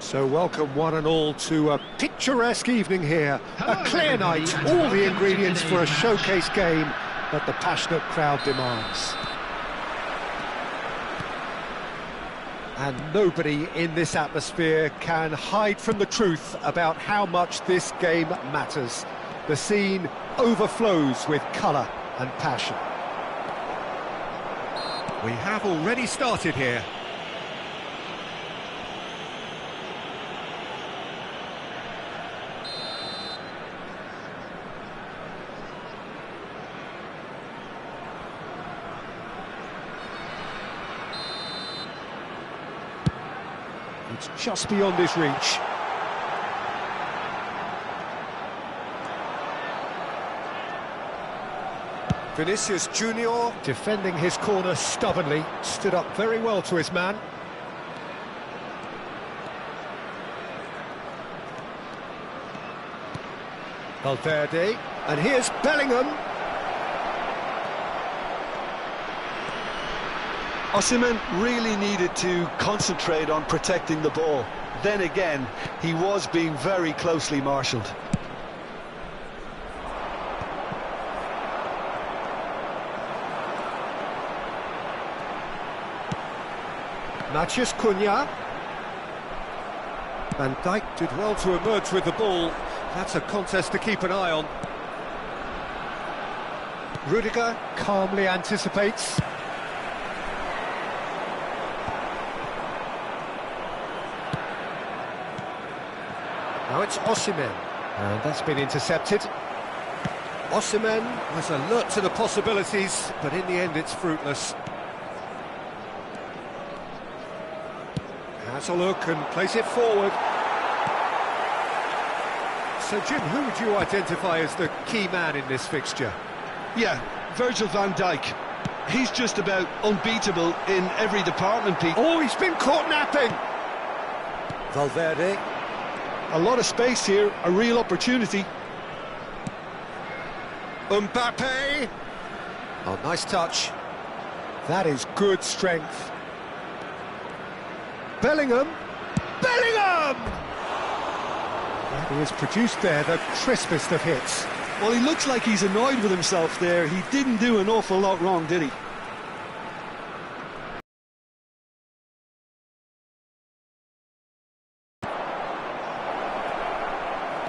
So welcome one and all to a picturesque evening here, a clear night, all the ingredients for a showcase game that the passionate crowd demands. And nobody in this atmosphere can hide from the truth about how much this game matters. The scene overflows with colour and passion. We have already started here. It's just beyond his reach. Vinicius Junior, defending his corner stubbornly, stood up very well to his man. Valverde, and here's Bellingham. Osimhen really needed to concentrate on protecting the ball. Then again, he was being very closely marshalled. Matheus Cunha. Van Dijk did well to emerge with the ball. That's a contest to keep an eye on. Rudiger calmly anticipates. Now it's Osimhen, and that's been intercepted. Osimhen was alert to the possibilities, but in the end it's fruitless. Has a look and plays it forward. So Jim, who would you identify as the key man in this fixture? Yeah, Virgil van Dijk. He's just about unbeatable in every department, Pete. Oh, he's been caught napping! Valverde. A lot of space here, a real opportunity. Mbappe! Oh, nice touch. That is good strength. Bellingham! Bellingham! And he has produced there the crispest of hits. Well, he looks like he's annoyed with himself there. He didn't do an awful lot wrong, did he?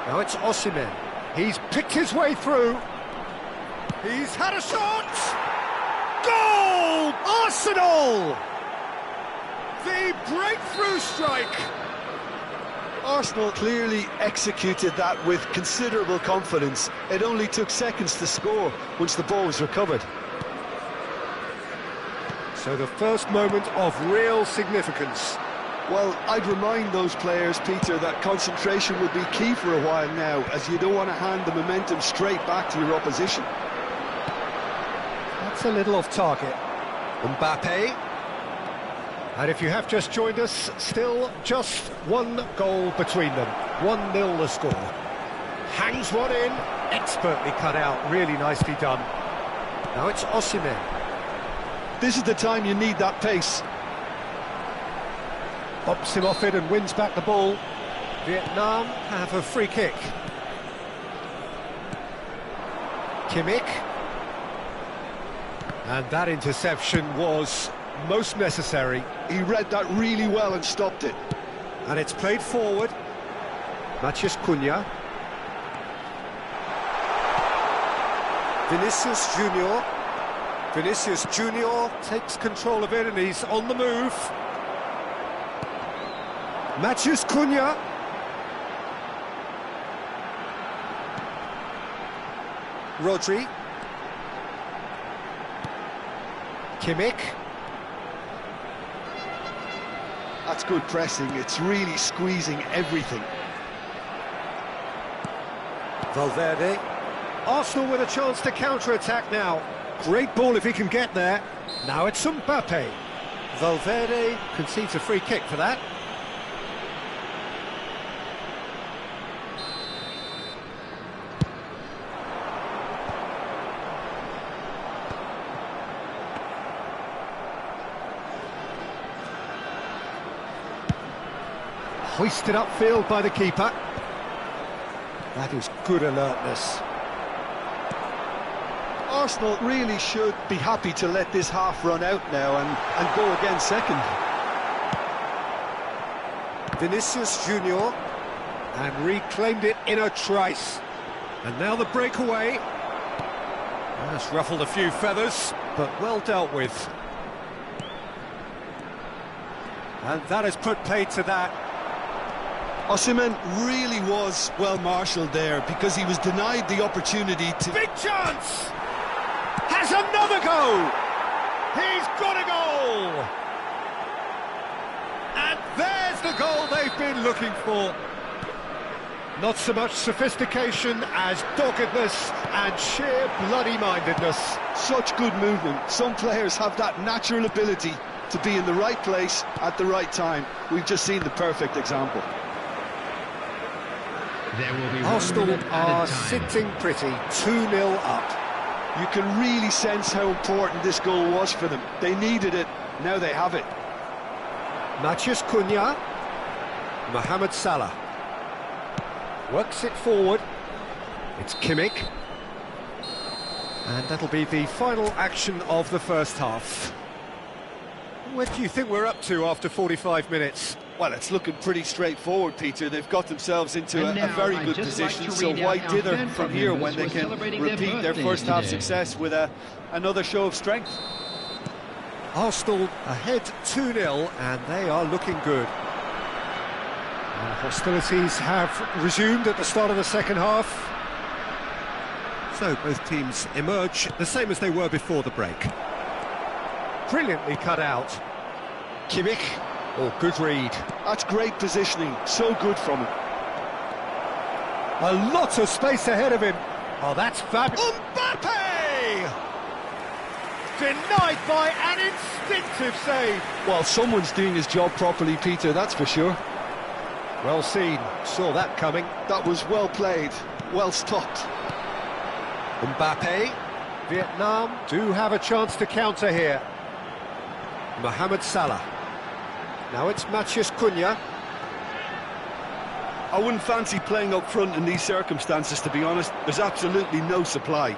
Now it's Osimhen. He's picked his way through. He's had a shot! Goal! Arsenal! The breakthrough strike! Arsenal clearly executed that with considerable confidence. It only took seconds to score once the ball was recovered. So the first moment of real significance. Well, I'd remind those players, Peter, that concentration would be key for a while now, as you don't want to hand the momentum straight back to your opposition. That's a little off target. Mbappe. And if you have just joined us, still just one goal between them. 1-0 the score. Hangs one in, expertly cut out, really nicely done. Now it's Osimhen. This is the time you need that pace. Bops him off it and wins back the ball. Vietnam have a free kick. Kimmich. And that interception was most necessary. He read that really well and stopped it. And it's played forward. Matheus Cunha. Vinicius Junior. Vinicius Junior takes control of it and he's on the move. Matheus Cunha. Rodri. Kimmich. That's good pressing. It's really squeezing everything. Valverde. Arsenal with a chance to counter-attack now. Great ball if he can get there. Now it's Mbappe. Valverde concedes a free kick for that. Hoisted upfield by the keeper. That is good alertness. Arsenal really should be happy to let this half run out now and go again second. Vinicius Junior, and reclaimed it in a trice. And now the breakaway. That's ruffled a few feathers, but well dealt with. And that has put paid to that. Osimhen really was well marshalled there because he was denied the opportunity to... Big chance! Has another go! He's got a goal! And there's the goal they've been looking for. Not so much sophistication as doggedness and sheer bloody-mindedness. Such good movement. Some players have that natural ability to be in the right place at the right time. We've just seen the perfect example. Arsenal are sitting pretty, 2-0 up. You can really sense how important this goal was for them. They needed it, now they have it. Matheus Cunha. Mohamed Salah. Works it forward. It's Kimmich. And that'll be the final action of the first half. Where do you think we're up to after 45 minutes? Well, it's looking pretty straightforward, Peter. They've got themselves into a very good position, so why dither from here when they can repeat their first half success with another show of strength? Arsenal ahead 2-0 and they are looking good. And hostilities have resumed at the start of the second half. So both teams emerge the same as they were before the break. Brilliantly cut out. Kimmich. Oh, good read. That's great positioning, so good from him. A lot of space ahead of him. Oh, that's fabulous. Mbappe! Denied by an instinctive save. Well, someone's doing his job properly, Peter, that's for sure. Well seen, saw that coming. That was well played, well stopped. Mbappe. Vietnam do have a chance to counter here. Mohamed Salah. Now it's Matheus Cunha. I wouldn't fancy playing up front in these circumstances, to be honest. There's absolutely no supply.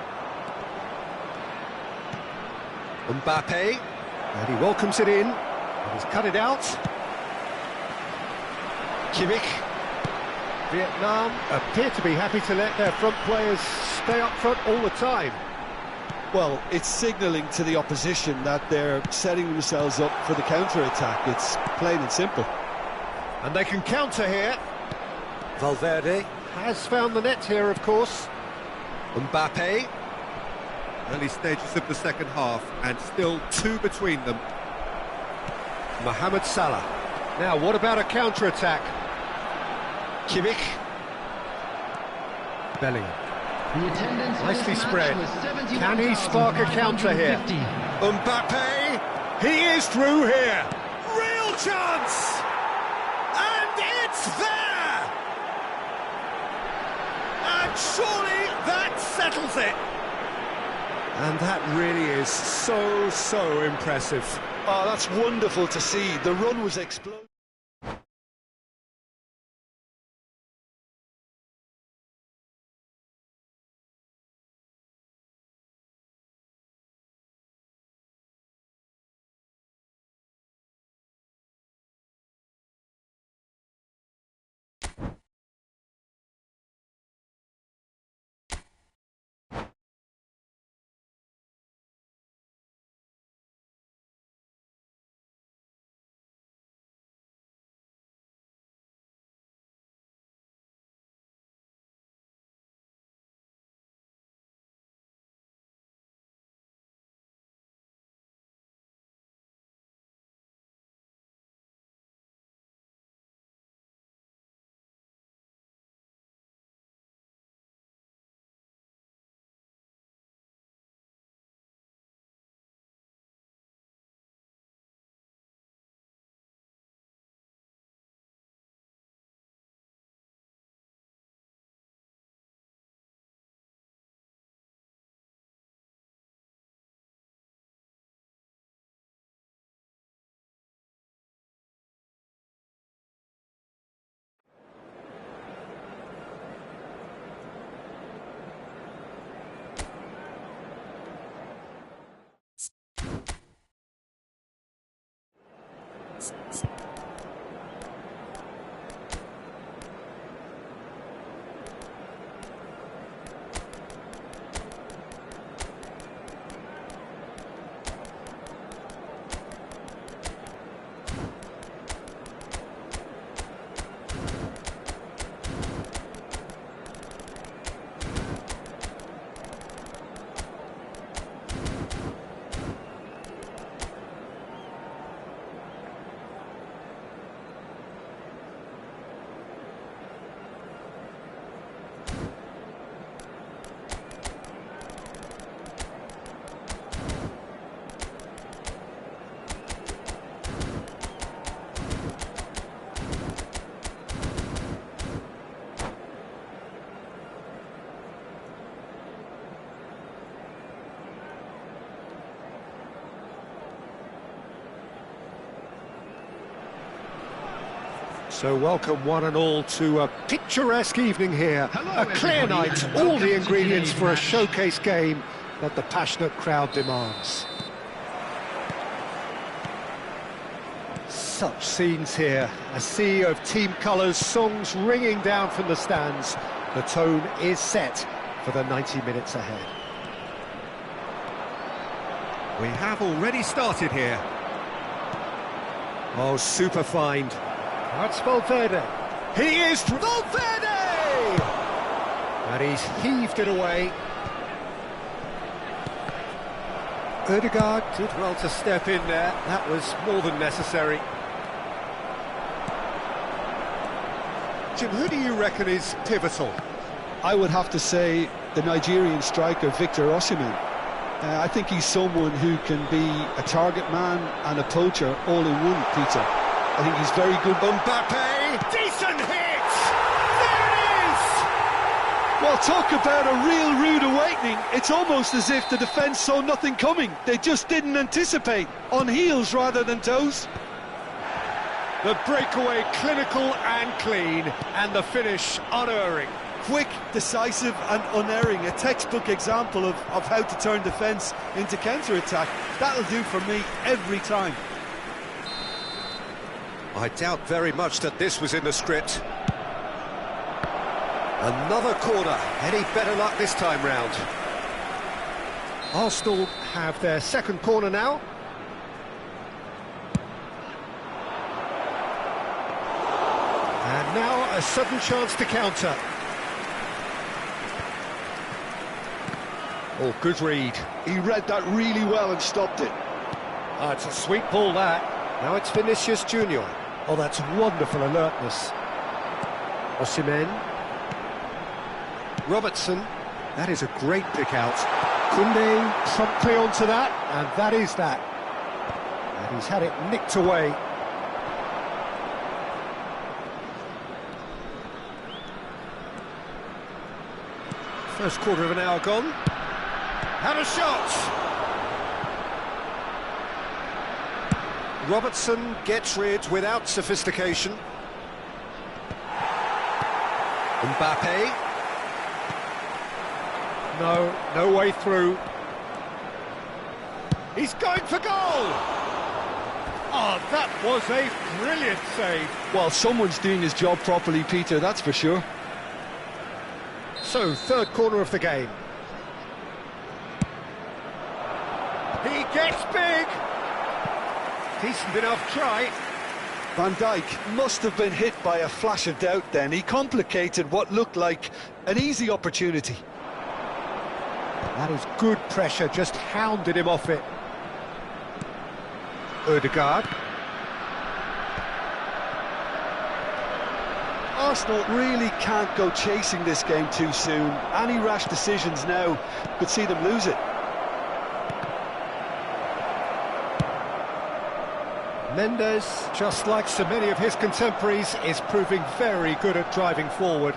Mbappe. And he welcomes it in. And he's cut it out. Kimmich. Vietnam appear to be happy to let their front players stay up front all the time. Well, it's signalling to the opposition that they're setting themselves up for the counter-attack. It's plain and simple. And they can counter here. Valverde has found the net here, of course. Mbappe. Early stages of the second half, and still two between them. Mohamed Salah. Now, what about a counter-attack? Kimmich. Bellingham. Nicely spread. Can he spark a counter here? Mbappe. He is through here. Real chance! And it's there! And surely that settles it. And that really is so impressive. Oh, that's wonderful to see. The run was explosive. So welcome one and all to a picturesque evening here. A clear night, all the ingredients for a showcase game that the passionate crowd demands. Such scenes here, a sea of team colours, songs ringing down from the stands. The tone is set for the 90 minutes ahead. We have already started here. Oh, super find. That's Valverde. He is Valverde! And he's heaved it away. Ødegaard did well to step in there. That was more than necessary. Jim, who do you reckon is pivotal? I would have to say the Nigerian striker Victor Osimhen. I think he's someone who can be a target man and a poacher all in one, Peter. I think he's very good. Mbappe! Decent hit! There it is! Well, talk about a real rude awakening. It's almost as if the defence saw nothing coming. They just didn't anticipate. On heels rather than toes. The breakaway clinical and clean, and the finish unerring. Quick, decisive and unerring. A textbook example of how to turn defence into counter-attack. That'll do for me every time. I doubt very much that this was in the script. Another corner. Any better luck this time round? Arsenal have their second corner now. And now a sudden chance to counter. Oh, good read. He read that really well and stopped it. Oh, it's a sweet ball, that. Now it's Vinicius Junior. Oh, that's wonderful alertness. Osimhen. Robertson. That is a great pick out. Koundé promptly onto that, and that is that. And he's had it nicked away. First quarter of an hour gone. And a shot! Robertson gets rid without sophistication. Mbappe. No way through. He's going for goal! Oh, that was a brilliant save. Well, someone's doing his job properly, Peter, that's for sure. So, third corner of the game. He gets big! Decent enough try. Van Dijk must have been hit by a flash of doubt then. He complicated what looked like an easy opportunity. That is good pressure, just hounded him off it. Ødegaard. Arsenal really can't go chasing this game too soon. Any rash decisions now could see them lose it. Mendes, just like so many of his contemporaries, is proving very good at driving forward.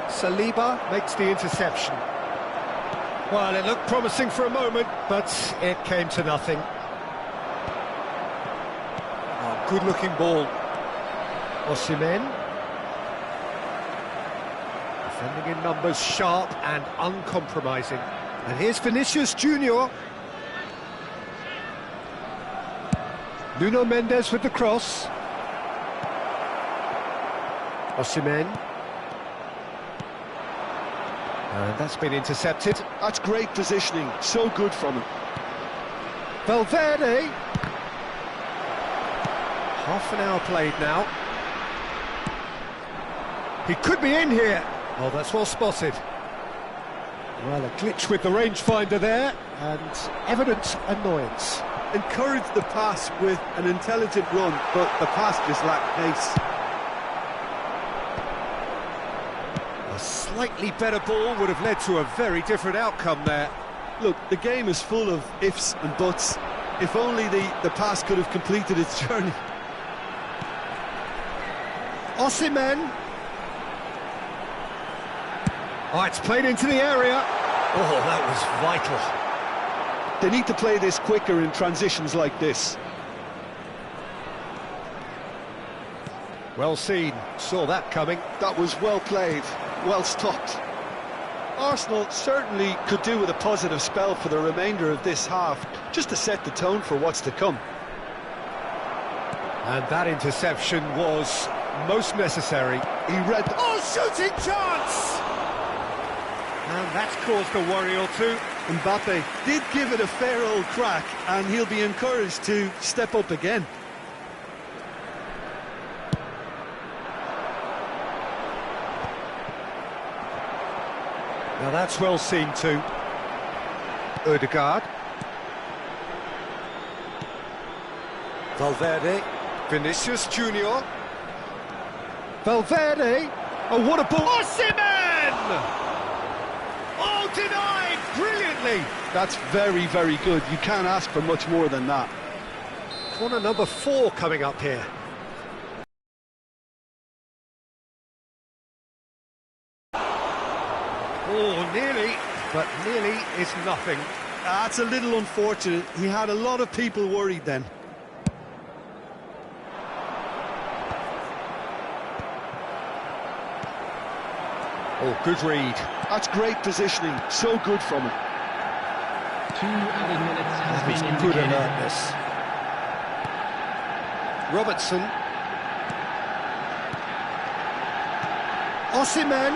Saliba makes the interception. Well, it looked promising for a moment, but it came to nothing. Oh, good-looking ball. Osimhen. Defending in numbers, sharp and uncompromising. And here's Vinicius Junior. Nuno Mendes with the cross. Osimhen. And that's been intercepted. That's great positioning, so good from him. Valverde. Half an hour played now. He could be in here. Oh, that's well spotted. Well, a glitch with the rangefinder there, and evident annoyance. Encouraged the pass with an intelligent run, but the pass just lacked pace. A slightly better ball would have led to a very different outcome there. Look, the game is full of ifs and buts. If only the pass could have completed its journey. Osimhen. Oh, it's played into the area. Oh, that was vital. They need to play this quicker in transitions like this. Well seen, saw that coming. That was well played, well stopped. Arsenal certainly could do with a positive spell for the remainder of this half, just to set the tone for what's to come. And that interception was most necessary. He read... Oh, shooting chance! And that's caused a worry or two. Mbappe did give it a fair old crack, and he'll be encouraged to step up again. Now that's well seen too. Ødegaard. Valverde. Vinicius Junior. Valverde. Oh, what a ball! Osimhen! Oh, denied brilliantly. That's very, very good. You can't ask for much more than that. Corner number 4 coming up here. Oh, nearly, but nearly is nothing. That's a little unfortunate. He had a lot of people worried then. Oh, good read. That's great positioning. So good from him. 2 added minutes has been indicated. Good alertness. Robertson. Osimhen.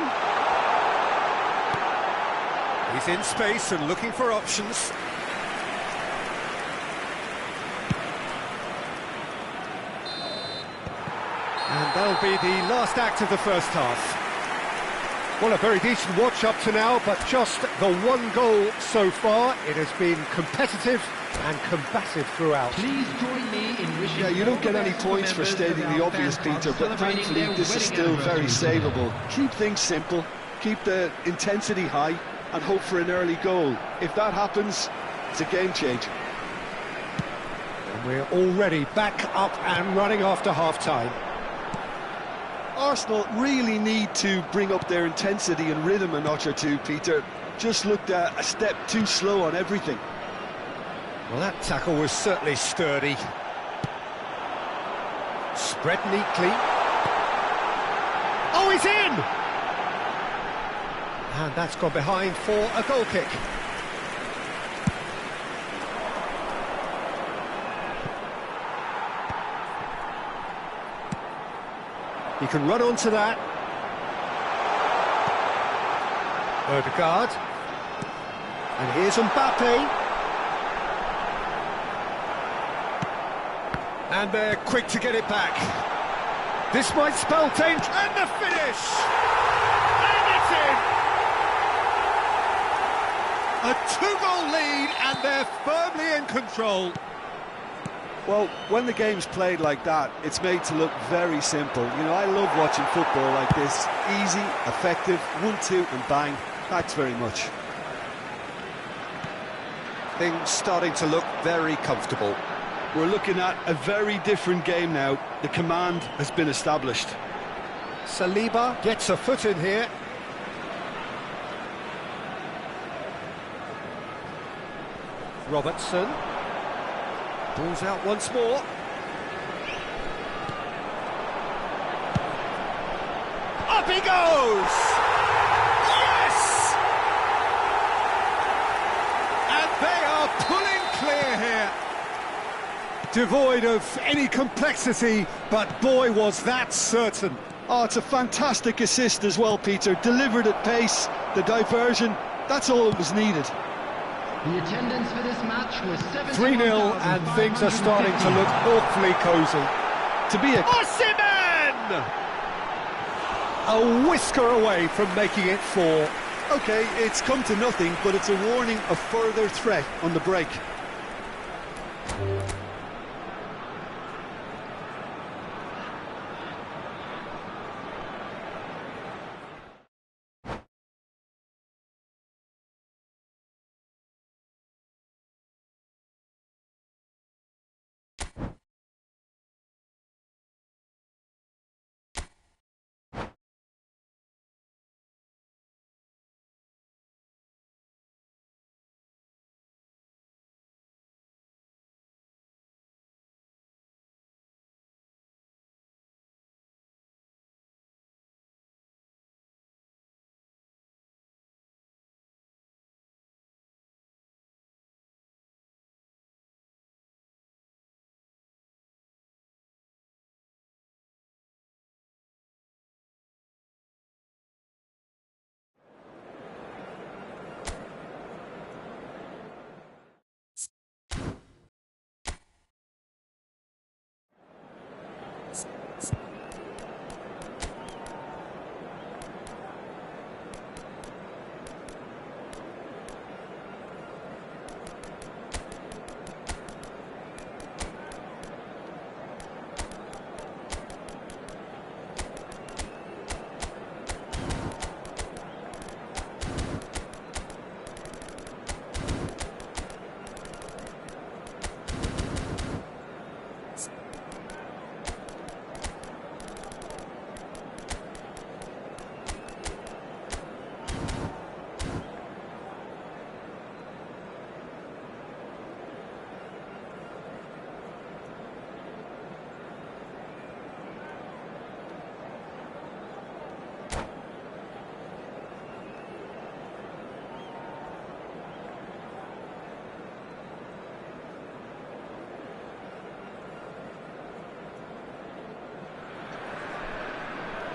He's in space and looking for options. And that'll be the last act of the first half. Well, a very decent watch up to now, but just the one goal so far. It has been competitive and combative throughout. Please join me in wishing... Yeah, you don't get any points for stating the obvious, Peter, but thankfully this is still very savable. Keep things simple, keep the intensity high, and hope for an early goal. If that happens, it's a game changer. And we're already back up and running after half-time. Arsenal really need to bring up their intensity and rhythm a notch or two, Peter. Just looked a step too slow on everything. Well, that tackle was certainly sturdy. Spread neatly. Oh, he's in! And that's gone behind for a goal kick. He can run onto that. Odegaard. And here's Mbappe. And they're quick to get it back. This might spell danger. And the finish! And it's in! A two-goal lead, and they're firmly in control. Well, when the game's played like that, it's made to look very simple. You know, I love watching football like this. Easy, effective, 1-2 and bang. Thanks very much. Things starting to look very comfortable. We're looking at a very different game now. The command has been established. Saliba gets a foot in here. Robertson. Pulls out once more. Up he goes! Yes! And they are pulling clear here. Devoid of any complexity, but boy was that certain. Oh, it's a fantastic assist as well, Peter. Delivered at pace, the diversion, that's all that was needed. The attendance for this match was 3-0 and things are starting to look awfully cosy. To be a... Osimhen! A whisker away from making it 4. OK, it's come to nothing, but it's a warning of further threat on the break.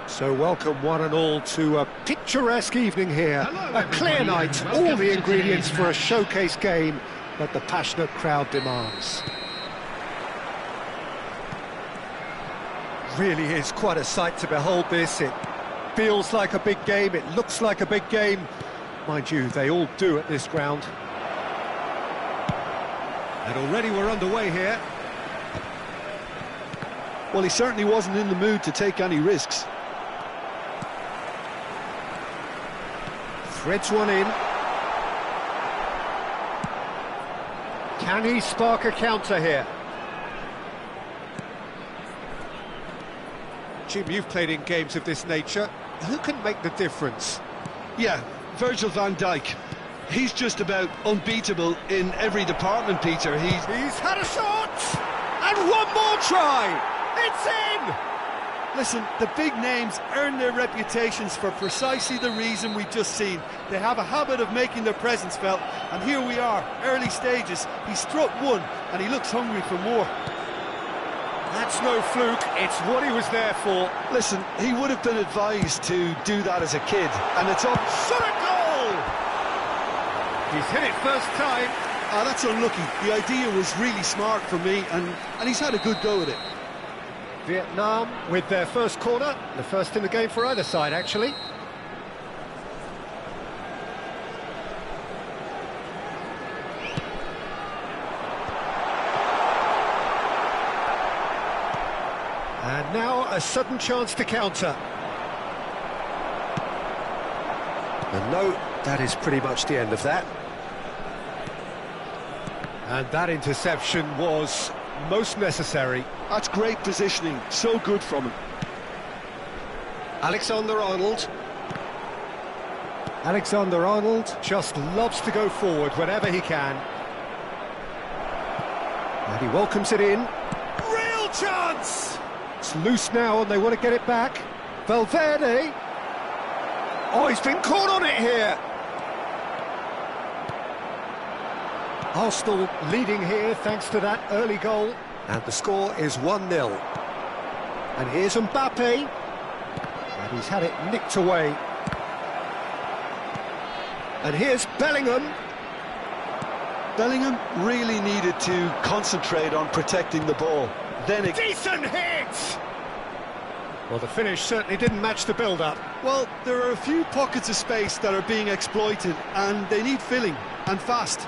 So welcome one and all to a picturesque evening here. A clear night, all the ingredients for a showcase game that the passionate crowd demands. Really is quite a sight to behold this. It feels like a big game, it looks like a big game. Mind you, they all do at this ground. And already we're underway here. Well, he certainly wasn't in the mood to take any risks. Threads one in. Can he spark a counter here? Jim, you've played in games of this nature. Who can make the difference? Yeah, Virgil van Dijk. He's just about unbeatable in every department, Peter. He's had a shot! And one more try! It's in! Listen, the big names earn their reputations for precisely the reason we've just seen. They have a habit of making their presence felt, and here we are, early stages. He struck one, and he looks hungry for more. That's no fluke, it's what he was there for. Listen, he would have been advised to do that as a kid, and it's up. Shot a goal! He's hit it first time. Ah, that's unlucky. The idea was really smart for me, and he's had a good go at it. Vietnam with their first corner, the first in the game for either side, actually. And now a sudden chance to counter. And no, that is pretty much the end of that. And that interception was most necessary. That's great positioning, so good from him. Alexander-Arnold. Alexander-Arnold just loves to go forward whenever he can. And he welcomes it in. Real chance! It's loose now and they want to get it back. Valverde. Oh, he's been caught on it here. Arsenal leading here thanks to that early goal. And the score is 1-0. And here's Mbappe. And he's had it nicked away. And here's Bellingham. Bellingham really needed to concentrate on protecting the ball. Then it... Decent hit! Well, the finish certainly didn't match the build-up. Well, there are a few pockets of space that are being exploited, and they need filling, and fast.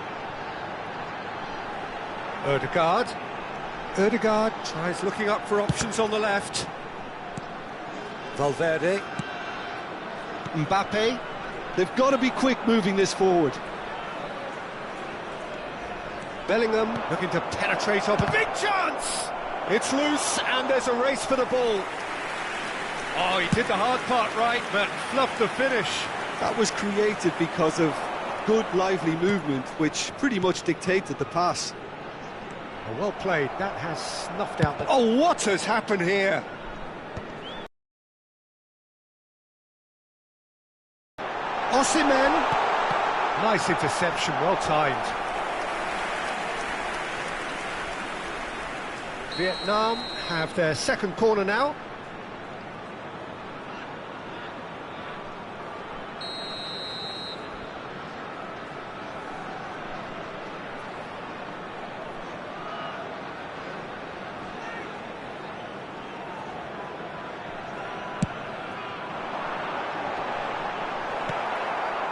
Ødegaard. Ødegaard tries looking up for options on the left. Valverde. Mbappe. They've got to be quick moving this forward. Bellingham looking to penetrate up. A big chance! It's loose and there's a race for the ball. Oh, he did the hard part right, but fluffed the finish. That was created because of good, lively movement, which pretty much dictated the pass. Oh, well played. That has snuffed out the... Oh, what has happened here? Osimhen. Nice interception, well timed. Vietnam have their second corner now.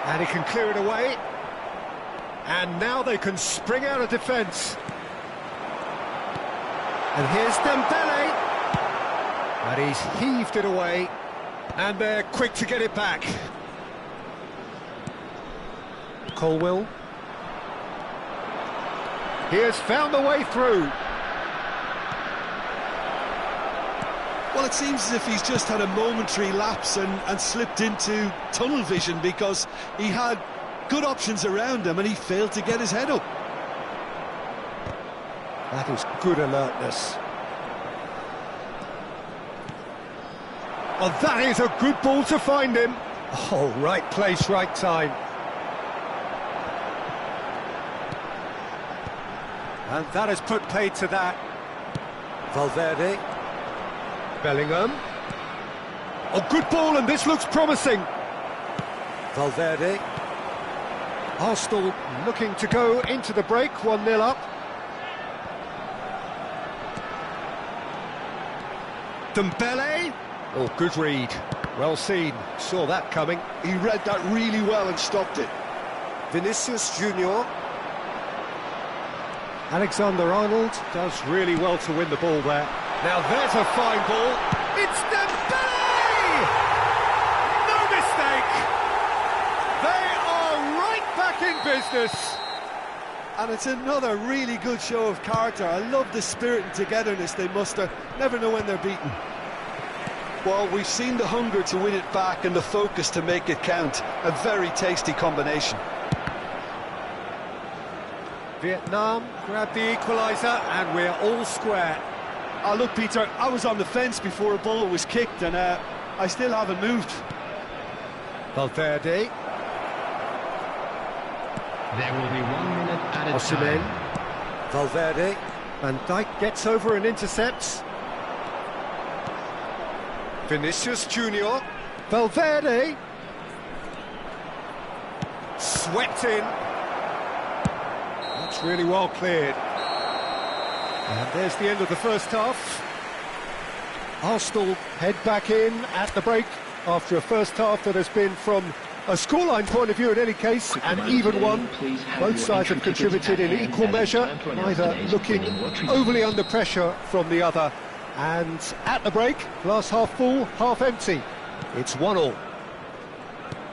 And he can clear it away. And now they can spring out of defence. And here's Dembele. And he's heaved it away. And they're quick to get it back. Colwill. He has found the way through. Well, it seems as if he's just had a momentary lapse and slipped into tunnel vision, because he had good options around him and he failed to get his head up. That is good alertness. Oh, that is a good ball to find him. Oh, right place, right time. And that has put paid to that. Valverde. Bellingham. Oh, good ball, and this looks promising. Valverde. Arsenal looking to go into the break, 1-0 up. Dembele. Oh, good read. Well seen. Saw that coming. He read that really well and stopped it. Vinicius Junior. Alexander-Arnold does really well to win the ball there. Now there's a fine ball. It's Dembele! No mistake! They are right back in business. And it's another really good show of character. I love the spirit and togetherness they muster. Never know when they're beaten. Well, we've seen the hunger to win it back and the focus to make it count. A very tasty combination. Vietnam grab the equaliser and we're all square. Oh, look, Peter, I was on the fence before a ball was kicked, and I still haven't moved. Valverde. There will be 1 minute added Osimhen. time. Valverde. Van Dijk gets over and intercepts. Vinicius Junior. Valverde. Swept in. That's really well cleared. And there's the end of the first half. Arsenal head back in at the break after a first half that has been, from a scoreline point of view in any case, an even one. Both sides have contributed in equal measure, neither looking overly under pressure from the other. And at the break, glass half full, half empty. It's 1-1.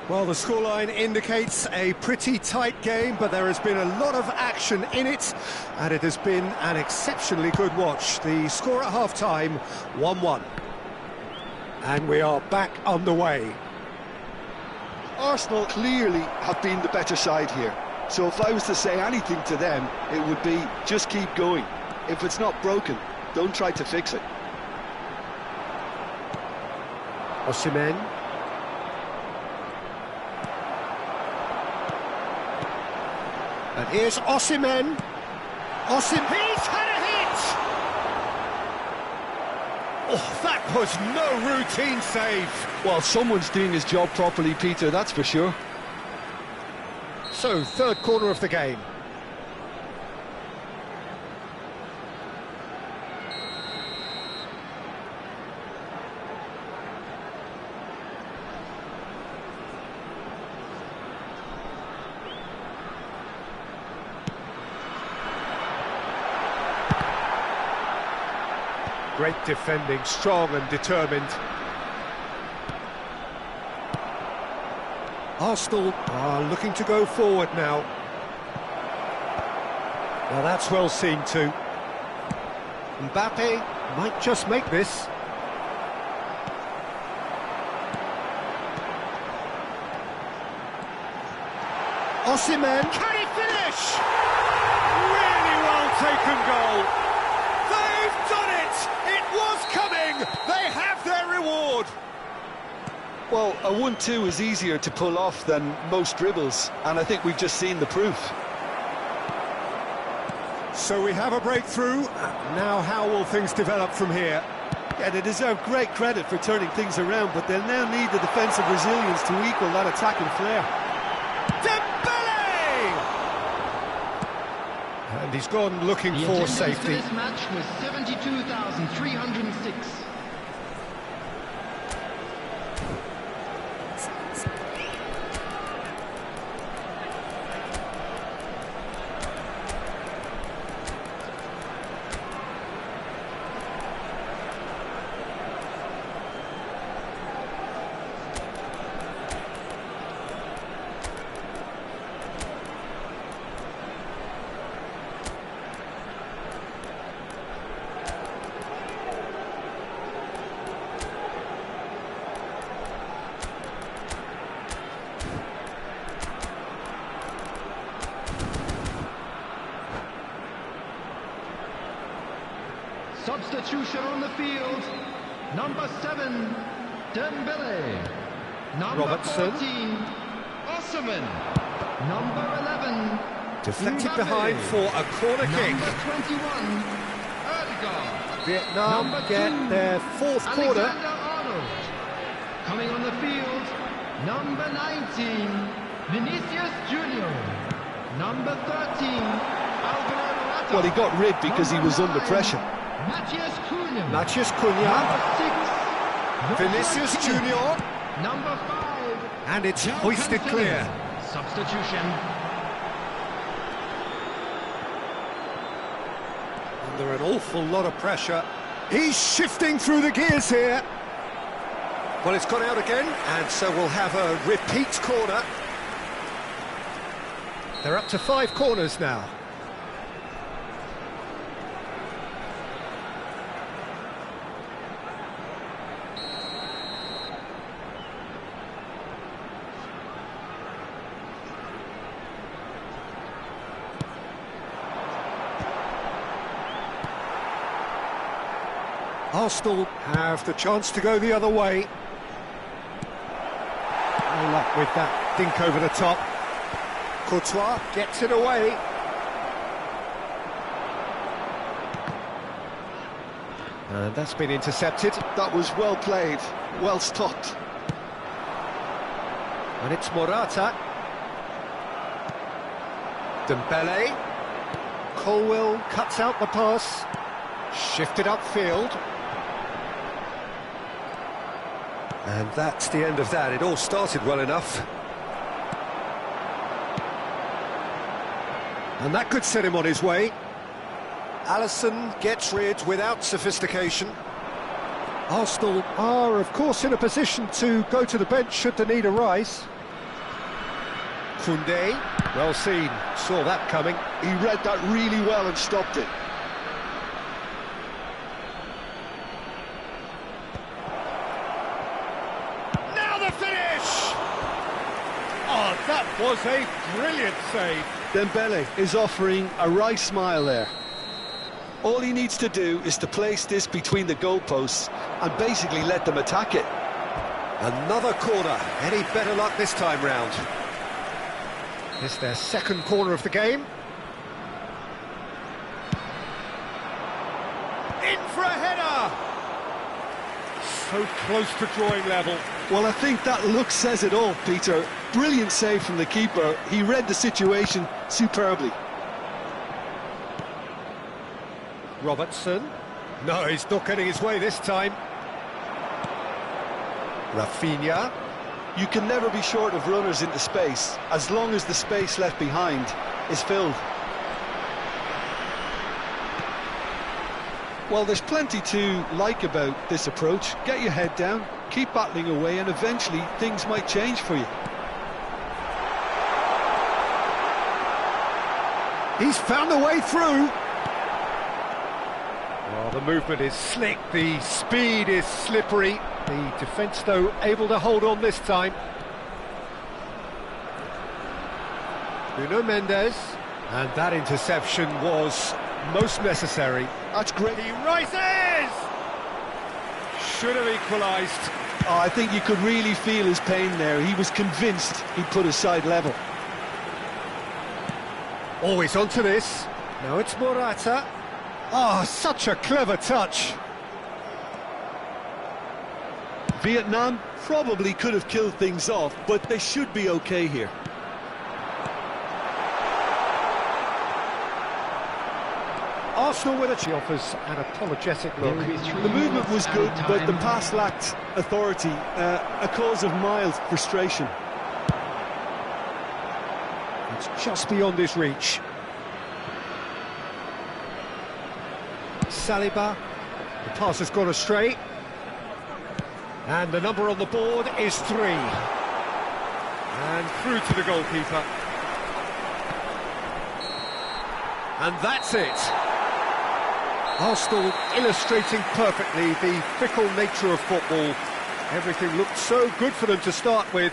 Well, the scoreline indicates a pretty tight game, but there has been a lot of action in it, and it has been an exceptionally good watch. The score at half-time, 1-1. And we are back underway. Arsenal clearly have been the better side here. So if I was to say anything to them, it would be just keep going. If it's not broken, don't try to fix it. Osimhen. And here's Osimhen. He's had a hit! Oh, that was no routine save. Well, someone's doing his job properly, Peter, that's for sure. So, third corner of the game. Great defending, strong and determined. Arsenal are looking to go forward now. Well, that's well seen too. Mbappe might just make this. Osimhen, can he finish? Really well taken goal. They've done it! It was coming! They have their reward! Well, a 1-2 is easier to pull off than most dribbles, and I think we've just seen the proof. So we have a breakthrough. Now how will things develop from here? Yeah, they deserve great credit for turning things around, but they'll now need the defensive resilience to equal that attacking flair. Dembele! And he's gone looking The for attendance safety. for this match was 72,306. Substitution on the field. Number 7, Dembele. Number Robertson. 14, Osimhen. Number 11, Deflected Mbappe. behind for a corner kick. Number 21, Ødegaard. Vietnam Number get 2, their fourth corner. Alexander-Arnold. Coming on the field, number 19, Vinicius Junior. Number 13, Alvaro Morata. Well, he got rid because he was under 9, pressure. Matthias Cunha. Matthias Cunha. Number 6, Vinicius Joshua Junior. Kimmich. Number 5, And it's João hoisted Cancelo. clear. Substitution. Under an awful lot of pressure. He's shifting through the gears here. Well, it's gone out again, and so we'll have a repeat corner. They're up to 5 corners now. Arsenal have the chance to go the other way. No luck with that dink over the top. Courtois gets it away. And that's been intercepted. That was well played, well stopped. And it's Morata. Dembele. Colwill cuts out the pass. Shifted upfield. And that's the end of that. It all started well enough. And that could set him on his way. Alisson gets rid without sophistication. Arsenal are, of course, in a position to go to the bench should the need arise. Koundé, well seen, saw that coming. He read that really well and stopped it. Now the finish! Oh, that was a brilliant save. Dembele is offering a wry smile there. All he needs to do is to place this between the goalposts and basically let them attack it. Another corner. Any better luck this time round? It's their second corner of the game. In for a header! So close to drawing level. Well, I think that look says it all, Peter. Brilliant save from the keeper. He read the situation superbly. Robertson. No, he's not getting his way this time. Rafinha. You can never be short of runners into space, as long as the space left behind is filled. Well, there's plenty to like about this approach. Get your head down, keep battling away, and eventually things might change for you. He's found a way through. Well, the movement is slick, the speed is slippery. The defence, though, able to hold on this time. Nuno Mendes. And that interception was most necessary. That's great. He rises! Should have equalised. Oh, I think you could really feel his pain there. He was convinced he'd put his side level. Always onto this. Now it's Morata. Oh, such a clever touch. Vietnam probably could have killed things off, but they should be okay here. Arsenal with she offers an apologetic look. The movement was good, but the pass lacked authority, a cause of mild frustration. It's just beyond his reach. Saliba. The pass has gone astray. And the number on the board is 3. And through to the goalkeeper. And that's it. Arsenal illustrating perfectly the fickle nature of football. Everything looked so good for them to start with,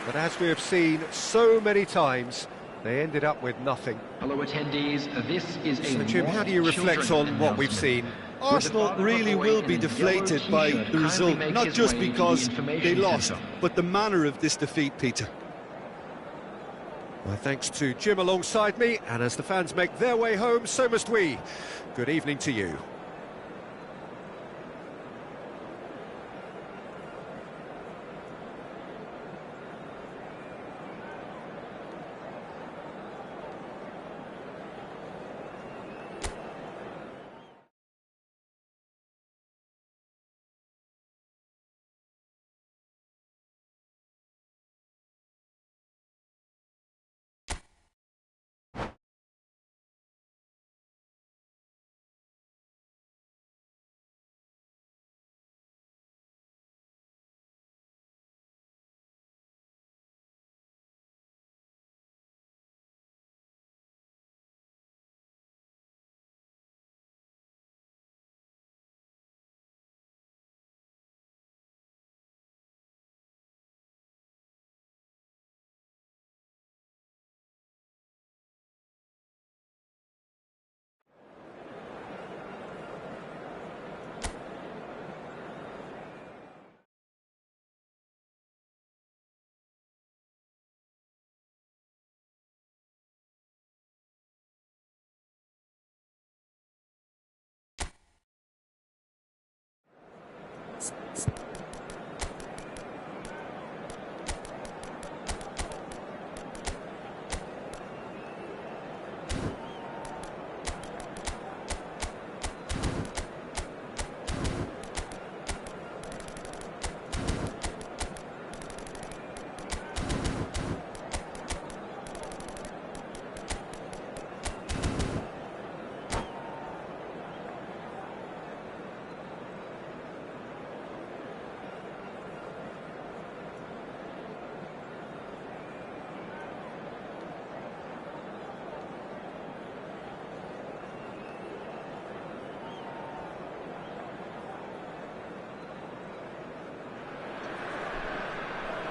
but as we have seen so many times, they ended up with nothing. Hello attendees, this is a... So Jim, how do you reflect on what we've seen? Arsenal really will be deflated by the result, not just because they lost, but the manner of this defeat, Peter. Well, thanks to Jim alongside me, and as the fans make their way home, so must we. Good evening to you.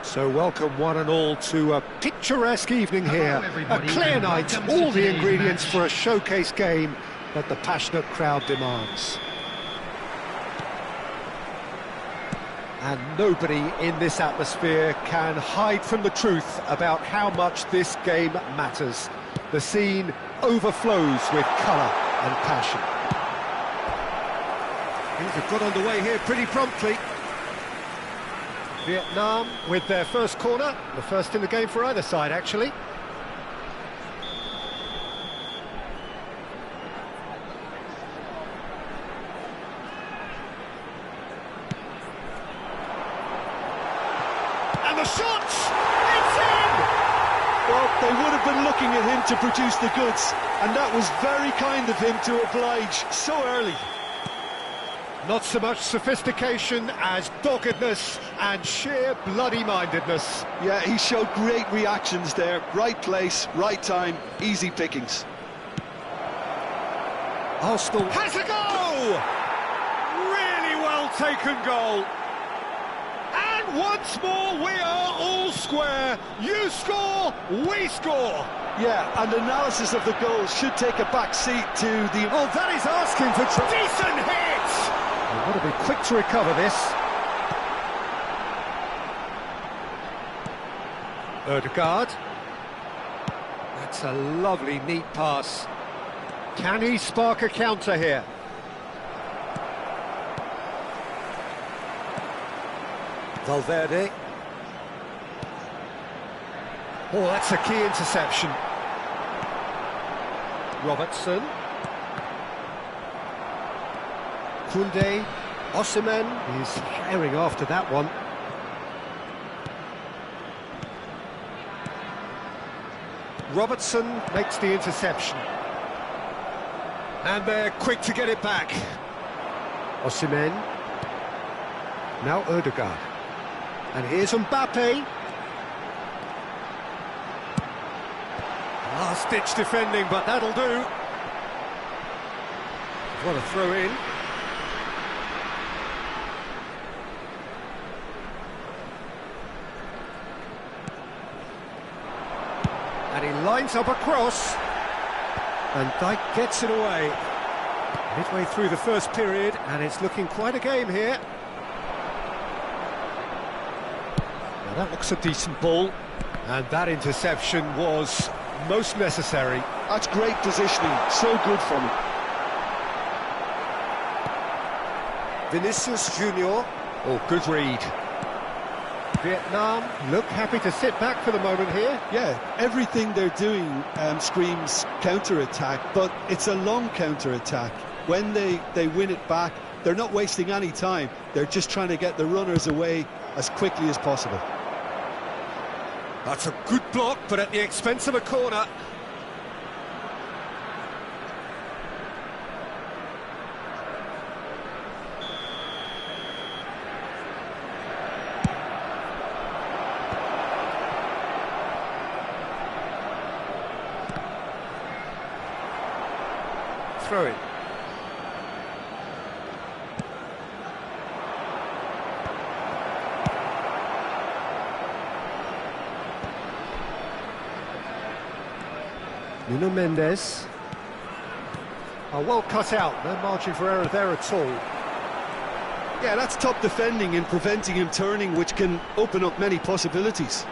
So welcome one and all to a picturesque evening here, a clear night, all the ingredients for a showcase game that the passionate crowd demands. And nobody in this atmosphere can hide from the truth about how much this game matters. The scene overflows with colour and passion. Things have got underway here pretty promptly. Vietnam with their first corner, the first in the game for either side, actually. And the shot! It's in! Well, they would have been looking at him to produce the goods, and that was very kind of him to oblige so early. Not so much sophistication as doggedness and sheer bloody-mindedness. Yeah, he showed great reactions there. Right place, right time, easy pickings. Arsenal has a goal! Really well taken goal. And once more we are all square. You score, we score. Yeah, and analysis of the goal should take a back seat to the... Oh, that is asking for decent hit! We've got to be quick to recover this. Ødegaard. That's a lovely, neat pass. Can he spark a counter here? Valverde. Oh, that's a key interception. Robertson. Koundé, Osimhen is herring after that one. Robertson makes the interception. And they're quick to get it back. Osimhen. Now Ødegaard. And here's Mbappe. Last-ditch defending, but that'll do. What a throw in. And he lines up a cross. And Dijk gets it away. Midway through the first period, and it's looking quite a game here. Now that looks a decent ball. And that interception was most necessary. That's great positioning, so good from him. Vinicius Junior. Oh, good read. Vietnam look happy to sit back for the moment here. Yeah, everything they're doing screams counter-attack, but it's a long counter-attack. When they win it back, they're not wasting any time. They're just trying to get the runners away as quickly as possible. That's a good block, but at the expense of a corner. Throw it. Nuno Mendes. Oh, well cut out, no margin for error there at all. Yeah, that's top defending and preventing him turning, which can open up many possibilities.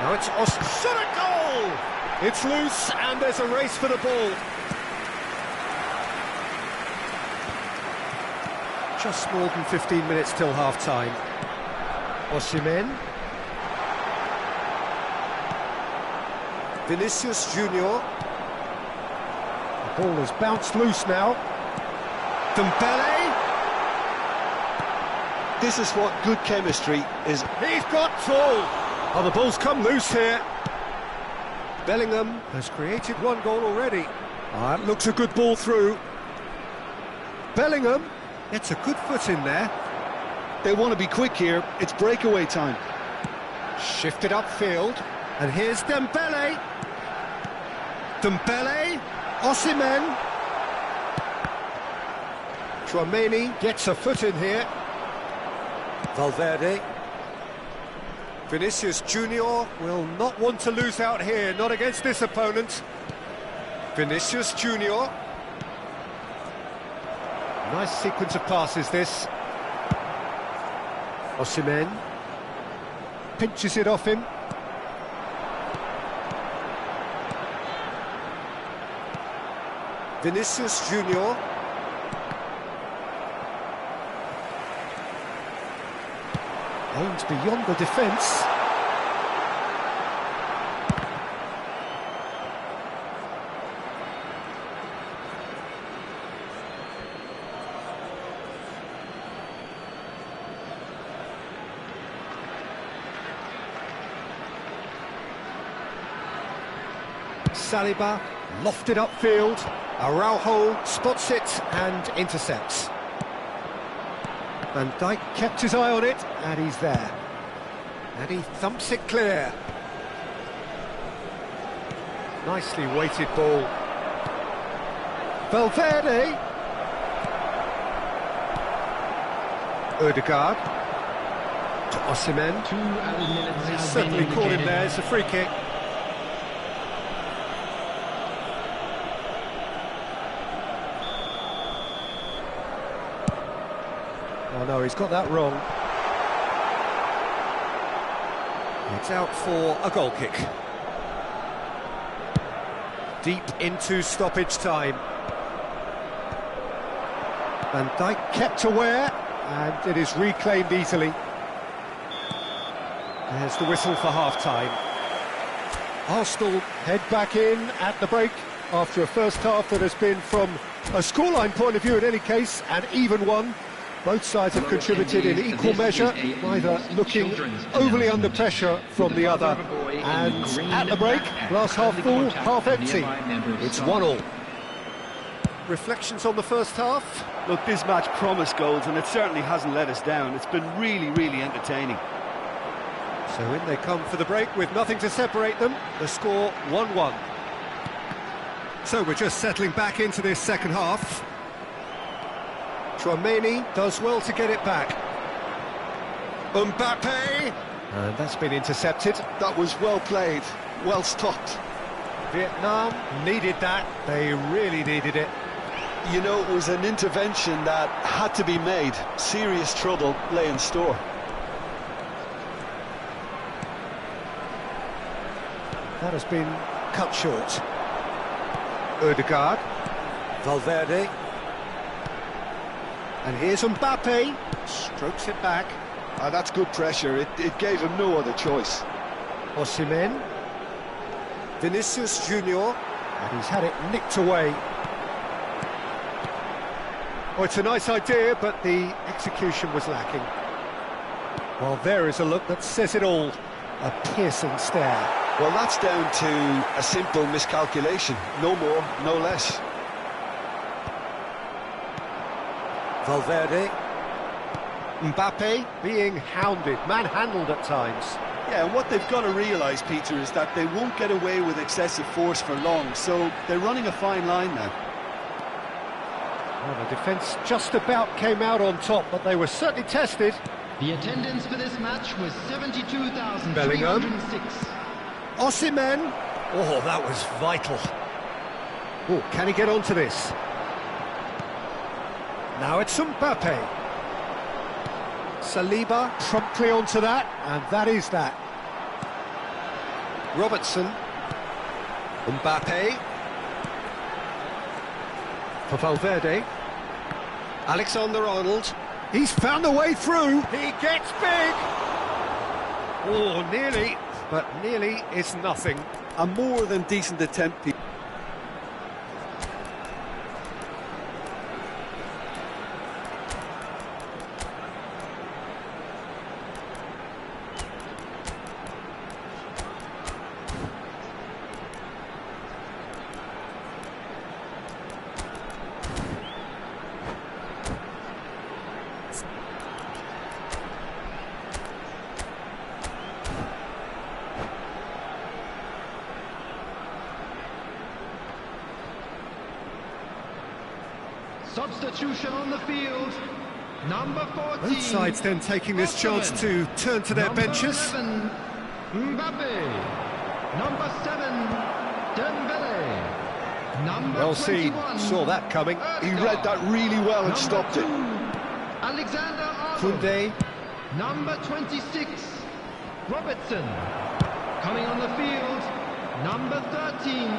Now it's shot a goal! It's loose and there's a race for the ball. Just more than 15 minutes till half-time. Osimhen. Vinicius Junior. The ball has bounced loose now. Dembele. This is what good chemistry is. He's got tall. Oh, the ball's come loose here. Bellingham has created one goal already. That looks a good ball through. Bellingham gets a good foot in there. They want to be quick here. It's breakaway time. Shifted upfield. And here's Dembele. Dembele. Osimhen. Tchouaméni gets a foot in here. Valverde. Vinicius Junior will not want to lose out here, not against this opponent. Vinicius Junior. Nice sequence of passes, this. Osimhen pinches it off him. Vinicius Junior. Aims beyond the defence. Saliba lofted upfield. Araujo spots it and intercepts. Van Dijk kept his eye on it, and he's there. And he thumps it clear. Nicely weighted ball. Valverde. Ødegaard. To Osimhen. He's certainly caught him there, it's a free kick. Oh no, he's got that wrong. It's out for a goal kick. Deep into stoppage time. Van Dijk kept aware, and it is reclaimed easily. There's the whistle for half-time. Arsenal head back in at the break after a first half that has been, from a scoreline point of view in any case, an even one. Both sides have contributed in equal measure, neither looking overly under pressure from the other. And at the break, glass half full, half empty. It's 1-1. Reflections on the first half? Look, this match promised goals, and it certainly hasn't let us down. It's been really, really entertaining. So in they come for the break with nothing to separate them. The score 1-1. So we're just settling back into this second half. Tchouaméni does well to get it back. Mbappe! And that's been intercepted. That was well played, well stopped. Vietnam needed that. They really needed it. You know, it was an intervention that had to be made. Serious trouble lay in store. That has been cut short. Ødegaard. Valverde. And here's Mbappe. Strokes it back. That's good pressure. It gave him no other choice. Osimhen. Vinicius Junior. And he's had it nicked away. Oh, it's a nice idea, but the execution was lacking. Well, there is a look that says it all. A piercing stare. Well, that's down to a simple miscalculation. No more, no less. Valverde. Mbappe being hounded, manhandled at times. Yeah, and what they've got to realise, Peter, is that they won't get away with excessive force for long, so they're running a fine line now. Well, the defence just about came out on top, but they were certainly tested. The attendance for this match was 72,306. Bellingham. Osimhen. Oh, that was vital. Oh, can he get onto this? Now it's Mbappe. Saliba promptly onto that, and that is that. Robertson. Mbappe. For Valverde. Alexander-Arnold. He's found a way through. He gets big. Oh, nearly, but nearly is nothing. A more than decent attempt. Substitution on the field. Number 14. Both sides then taking this chance to turn to their Number benches. 11, Mbappe. Number 7, Dembele. Number Well seen, 21, saw that coming. He read that really well and stopped it. Alexander Arnold. Koundé. Number 26, Robertson. Coming on the field, number 13,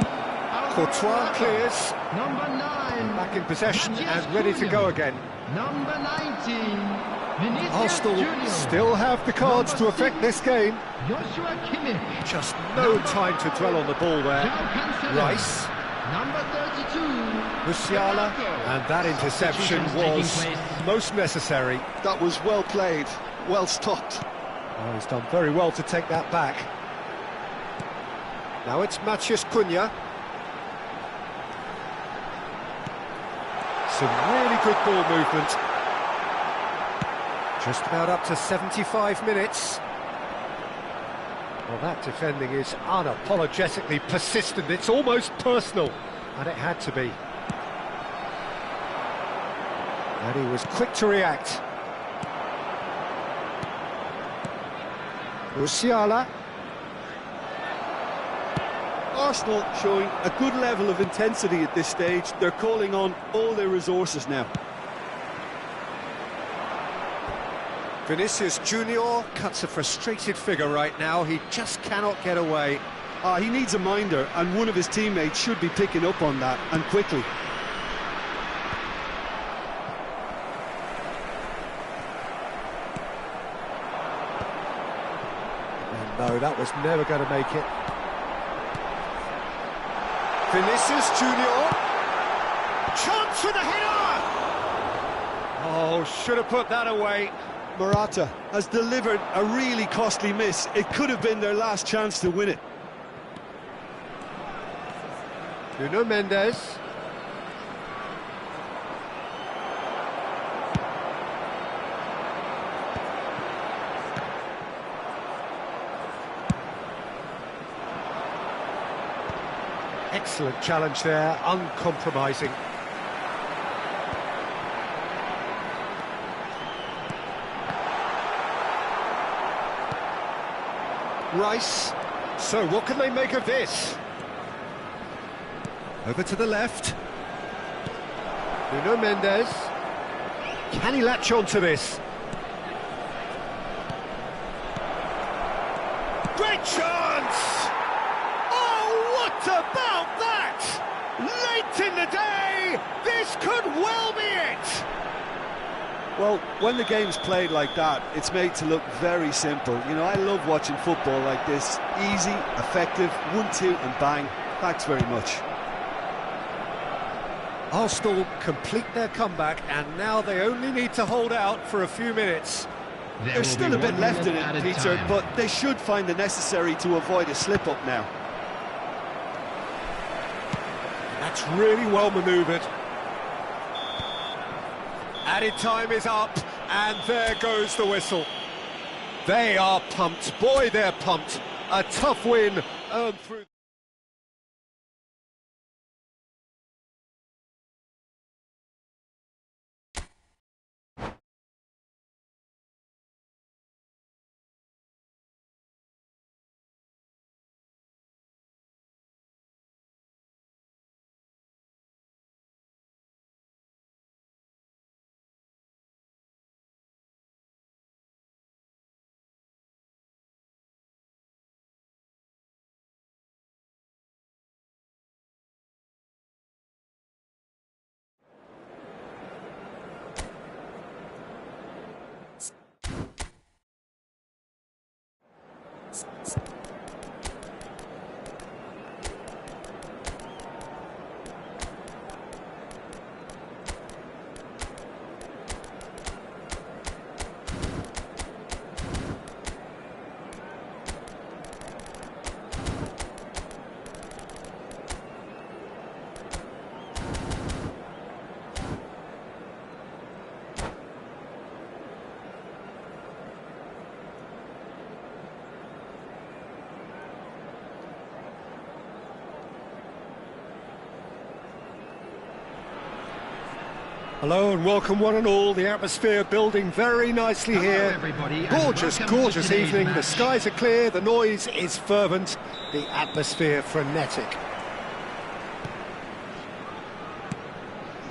Courtois Alvaro. clears. Number 9, Back in possession Matthias and ready to Cunha. go again. Number 19, Vinicius Arsenal Junior. still have the cards to Number affect 6, this game. Joshua Kimmich. Just no time to dwell on the ball there. João Cancelo. Rice, Number 32, Musiala, and that interception was Substitutions taking place. most necessary. That was well played, well stopped. Oh, he's done very well to take that back. Now it's Matheus Cunha. Some really good ball movement. Just about up to 75 minutes. Well, that defending is unapologetically persistent. It's almost personal, and it had to be. And he was quick to react. Musiala. Arsenal showing a good level of intensity at this stage. They're calling on all their resources now. Vinicius Junior cuts a frustrated figure right now. He just cannot get away. He needs a minder, and one of his teammates should be picking up on that, and quickly. And no, that was never going to make it. Vinicius Junior. Chance with a header! Oh, should have put that away. Morata has delivered a really costly miss. It could have been their last chance to win it. Nuno Mendes. Excellent challenge there, uncompromising. Rice. So what can they make of this? Over to the left. Nuno Mendes. Can he latch on to this? Great chance! Oh, what about that? Late in the day, this could well be it! Well, when the game's played like that, it's made to look very simple. You know, I love watching football like this. Easy, effective, 1-2 and bang. Thanks very much. Arsenal complete their comeback, and now they only need to hold out for a few minutes. There's still a bit left in it, Peter, but they should find the necessary to avoid a slip-up now. That's really well manoeuvred. Added time is up, and there goes the whistle. They are pumped. Boy, they're pumped. A tough win earned through... Hello and welcome one and all. The atmosphere building very nicely here. Everybody, Gorgeous, gorgeous evening. The skies are clear, the noise is fervent, the atmosphere frenetic.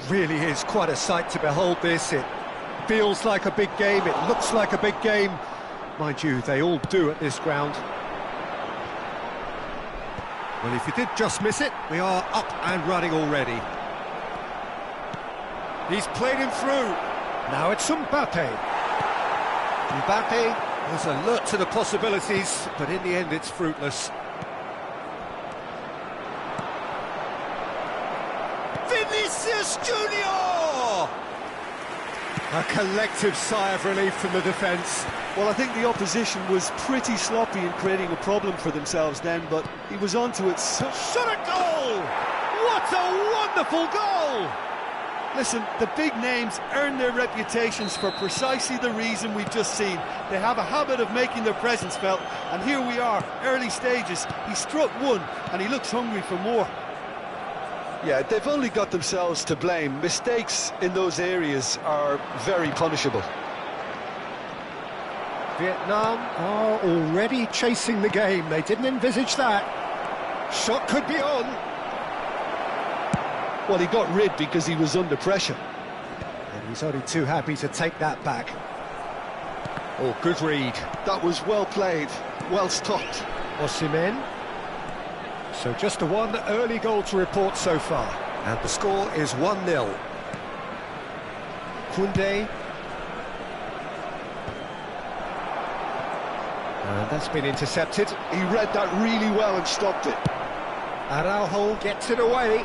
Really is quite a sight to behold this. It feels like a big game, it looks like a big game. Mind you, they all do at this ground. Well, if you did just miss it, we are up and running already. He's played him through. Now it's Mbappe. Mbappe was alert to the possibilities, but in the end it's fruitless. Vinicius Junior! A collective sigh of relief from the defence. Well, I think the opposition was pretty sloppy in creating a problem for themselves then, but he was onto it. Shot a goal! What a wonderful goal! Listen, the big names earn their reputations for precisely the reason we've just seen. They have a habit of making their presence felt, and here we are, early stages. He struck one, and he looks hungry for more. Yeah, they've only got themselves to blame. Mistakes in those areas are very punishable. Vietnam are already chasing the game. They didn't envisage that. Shot could be on. Well, he got rid because he was under pressure. And he's only too happy to take that back. Oh, good read. That was well played, well stopped. Osimhen. So just the one early goal to report so far. And the score is 1-0. Koundé. And that's been intercepted. He read that really well and stopped it. Araujo gets it away.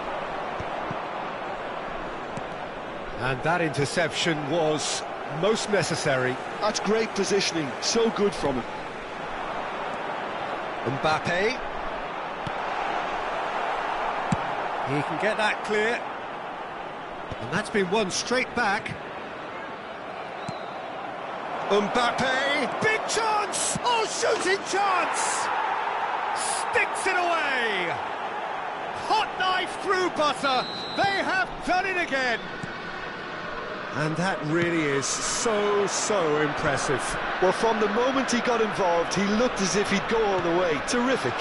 And that interception was most necessary. That's great positioning, so good from him. Mbappe. He can get that clear. And that's been won straight back. Mbappe, big chance! Oh, shooting chance! Sticks it away! Hot knife through butter. They have done it again. And that really is so impressive. Well, from the moment he got involved, he looked as if he'd go all the way. Terrific.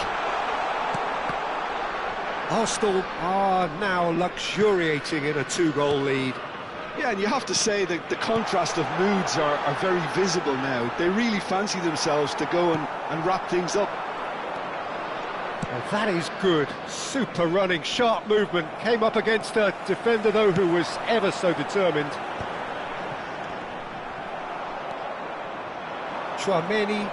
Arsenal are now luxuriating in a 2-goal lead. Yeah, and you have to say that the contrast of moods are very visible now. They really fancy themselves to go and wrap things up. Well, that is good. Super running, sharp movement. Came up against a defender, though, who was ever so determined. Tchouaméni.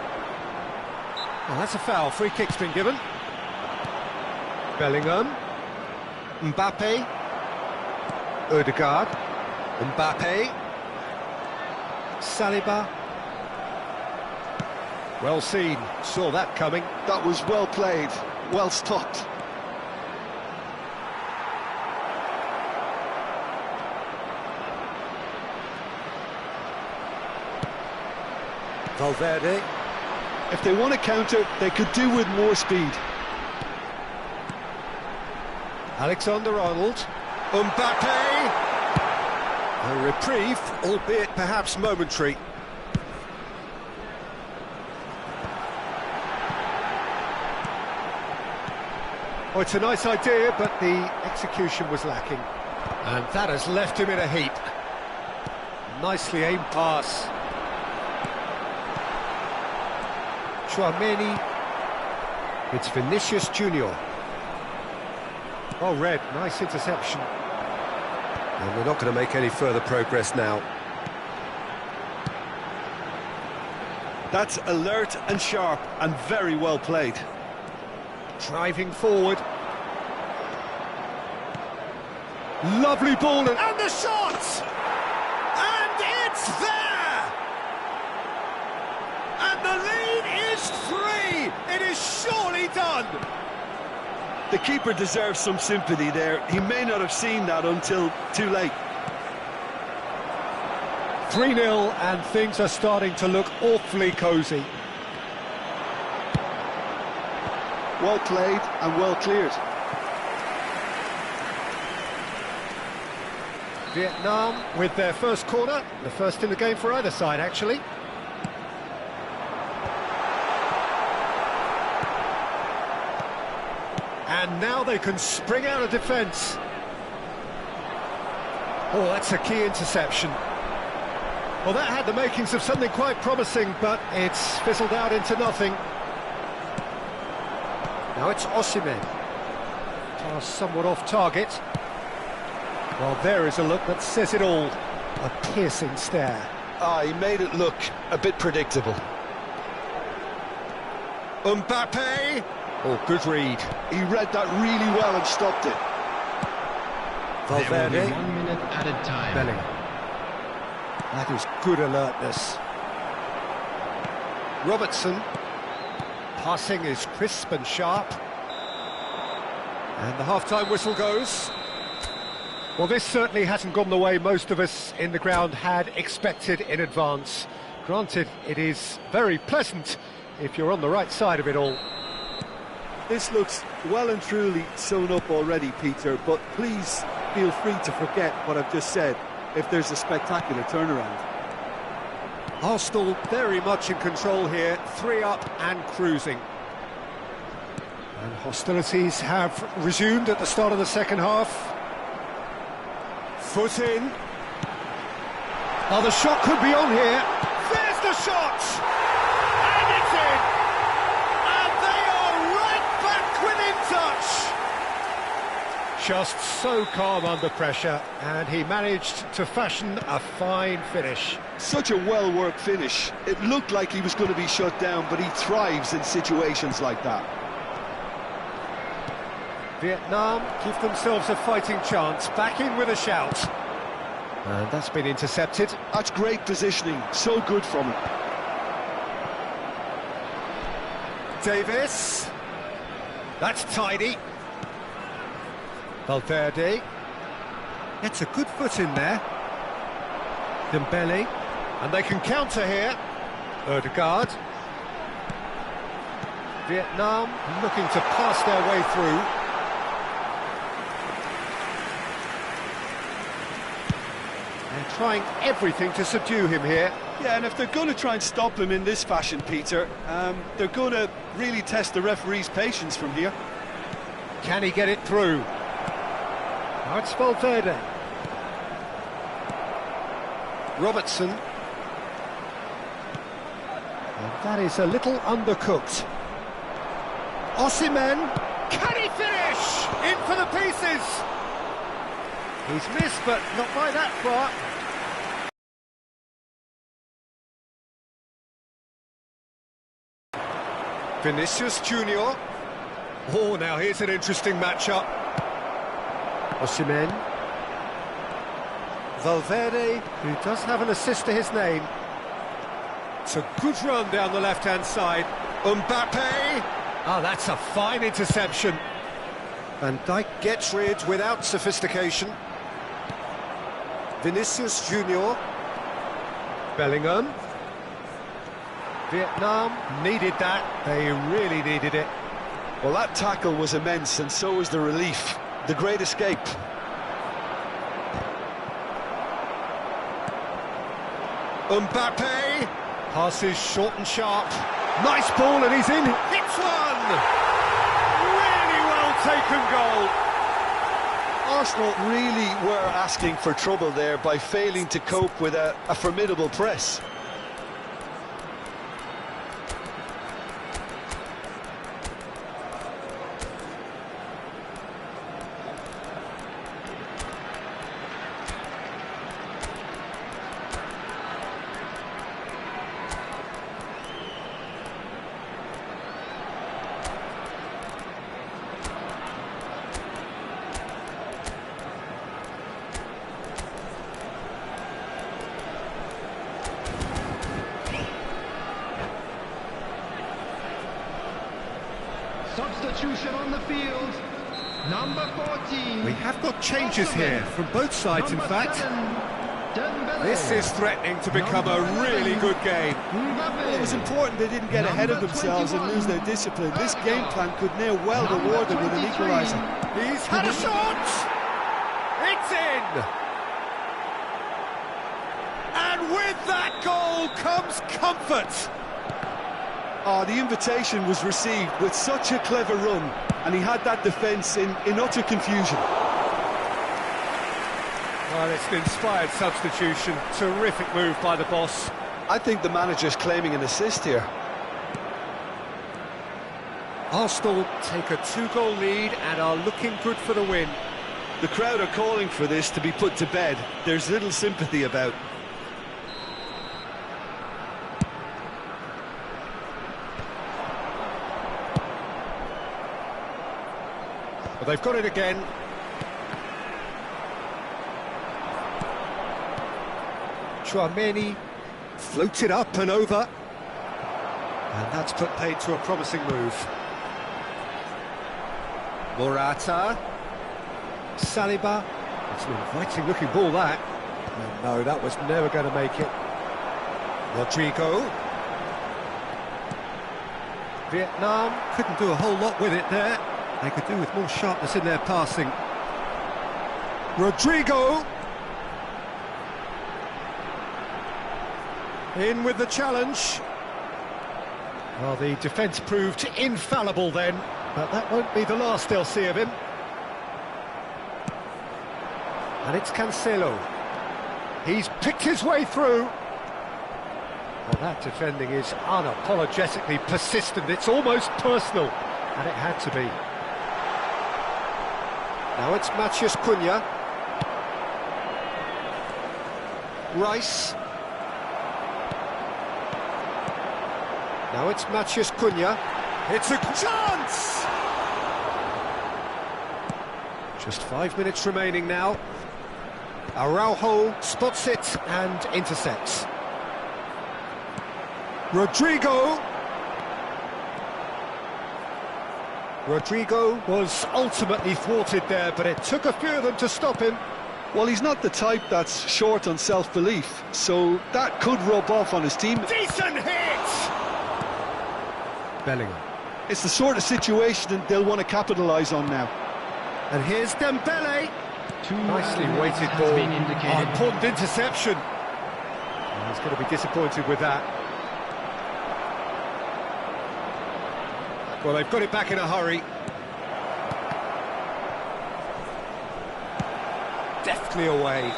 Oh, that's a foul. Free kick's been given. Bellingham. Mbappe. Ødegaard. Mbappe. Saliba. Well seen. Saw that coming. That was well played. Well stopped. Valverde. If they want to counter, they could do with more speed. Alexander-Arnold. Mbappe. A reprieve, albeit perhaps momentary. Oh, it's a nice idea, but the execution was lacking. And that has left him in a heap. Nicely aimed pass. Tchouaméni. It's Vinicius Junior. Oh, red, nice interception. And we're not going to make any further progress now. That's alert and sharp and very well played. Driving forward. Lovely ball and the shot! And it's there! And the lead is 3! It is surely done! The keeper deserves some sympathy there. He may not have seen that until too late. 3-0 and things are starting to look awfully cosy. Well played and well cleared. Vietnam with their first corner, the first in the game for either side actually. And now they can spring out of defence. Oh, that's a key interception. Well, that had the makings of something quite promising, but it's fizzled out into nothing. Now it's Osimhen. Pass somewhat off target. Well, there is a look that says it all. A piercing stare. He made it look a bit predictable. Mbappe. Oh, good read. He read that really well and stopped it. There will be Valverde. 1 minute added time. Bellingham. That is good alertness. Robertson. Passing is crisp and sharp. And the half-time whistle goes. Well, this certainly hasn't gone the way most of us in the ground had expected in advance. Granted, it is very pleasant if you're on the right side of it all. This looks well and truly sewn up already, Peter, but please feel free to forget what I've just said if there's a spectacular turnaround. Arsenal very much in control here, 3 up and cruising. And hostilities have resumed at the start of the second half. Foot in. Oh, the shot could be on here. There's the shot! And it's in! And they are right back within touch! Just so calm under pressure, and he managed to fashion a fine finish. Such a well-worked finish. It looked like he was going to be shut down, but he thrives in situations like that. Vietnam give themselves a fighting chance, back in with a shout. And that's been intercepted. That's great positioning, so good from him. Davis. That's tidy. Valverde. Gets a good foot in there. Dembele. And they can counter here. Ødegaard. Vietnam looking to pass their way through. They're trying everything to subdue him here. Yeah, and if they're going to try and stop him in this fashion, Peter, they're going to really test the referee's patience from here. Can he get it through? Now it's Valverde. Robertson. And that is a little undercooked. Osimhen. Can he finish? In for the pieces. He's missed, but not by that far. Vinicius Junior. Oh, now here's an interesting matchup. Osimhen. Valverde, who does have an assist to his name. It's a good run down the left-hand side. Mbappe. Ah, that's a fine interception. Van Dijk gets rid without sophistication. Vinicius Junior. Bellingham. Vietnam needed that. They really needed it. Well, that tackle was immense, and so was the relief. The great escape. Mbappe. Passes short and sharp. Nice ball, and he's in. Hits one! Really well taken goal. Arsenal really were asking for trouble there by failing to cope with a formidable press. substitution on the field. Number 14. We have got changes here from both sides, in Number fact. 7, Dembele. This is threatening to become a really good game. Well, it was important they didn't get ahead of themselves and lose their discipline. This game plan could now well reward them with an equaliser. He's had a shot! It's in! And with that goal comes comfort. Oh, the invitation was received with such a clever run, and he had that defence in utter confusion. Well, it's an inspired substitution. Terrific move by the boss. I think the manager's claiming an assist here. Arsenal take a 2-goal lead and are looking good for the win. The crowd are calling for this to be put to bed. There's little sympathy about. But they've got it again. Tchouameni floated up and over. And that's put paid to a promising move. Morata. Saliba. It's an inviting looking ball, that. And no, that was never going to make it. Rodrigo. Vietnam couldn't do a whole lot with it there. They could do with more sharpness in their passing. Rodrigo. In with the challenge. Well, the defence proved infallible then, but that won't be the last they'll see of him. And it's Cancelo. He's picked his way through. Well, that defending is unapologetically persistent. It's almost personal, and it had to be. Now it's Matheus Cunha. Rice. Now it's Matheus Cunha. It's a chance! Just 5 minutes remaining now. Araujo spots it and intercepts. Rodrigo. Rodrigo was ultimately thwarted there, but it took a few of them to stop him. Well, he's not the type that's short on self-belief, so that could rub off on his team. Decent hit! Bellingham. It's the sort of situation that they'll want to capitalise on now. And here's Dembele. Two Nicely red weighted has ball. been indicated. Oh, important interception. Oh, he's going to be disappointed with that. Well, they've got it back in a hurry. Deftly away.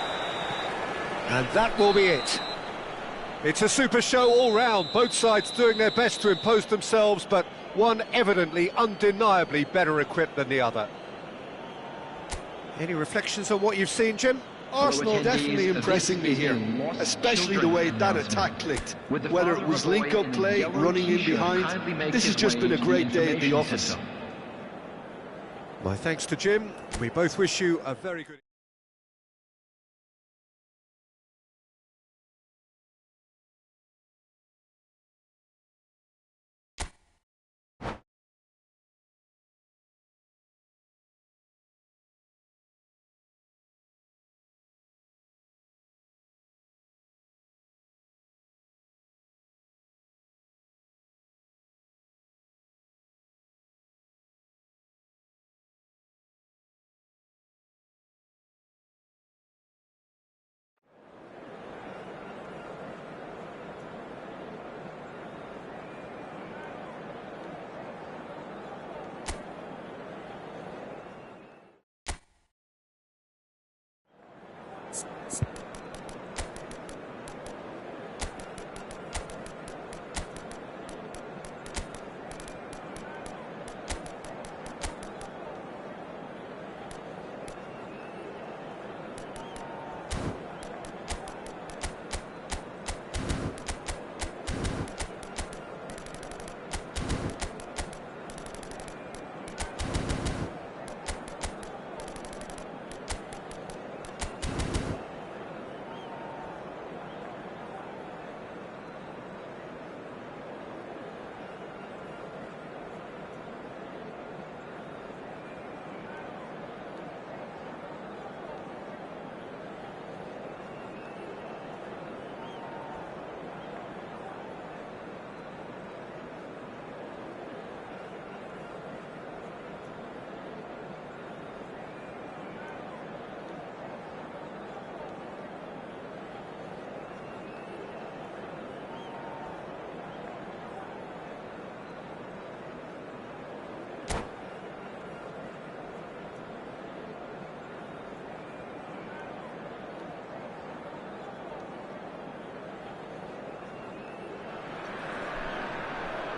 And that will be it. It's a super show all round, both sides doing their best to impose themselves, but one evidently, undeniably better equipped than the other. Any reflections on what you've seen, Jim? Arsenal definitely impressing me here, especially the way that attack clicked. Whether it was link-up play, running in behind, this has just been a great day at the office. My thanks to Jim. We both wish you a very good...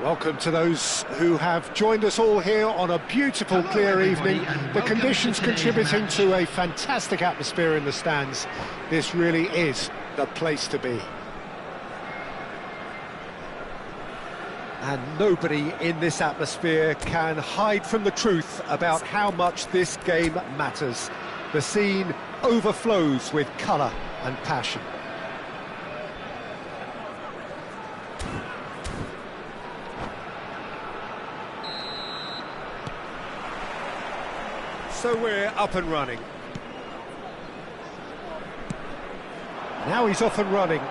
Welcome to those who have joined us all here on a beautiful, clear evening. The conditions contributing to a fantastic atmosphere in the stands. This really is the place to be. And nobody in this atmosphere can hide from the truth about how much this game matters. The scene overflows with colour and passion. So we're up and running. Now he's off and running.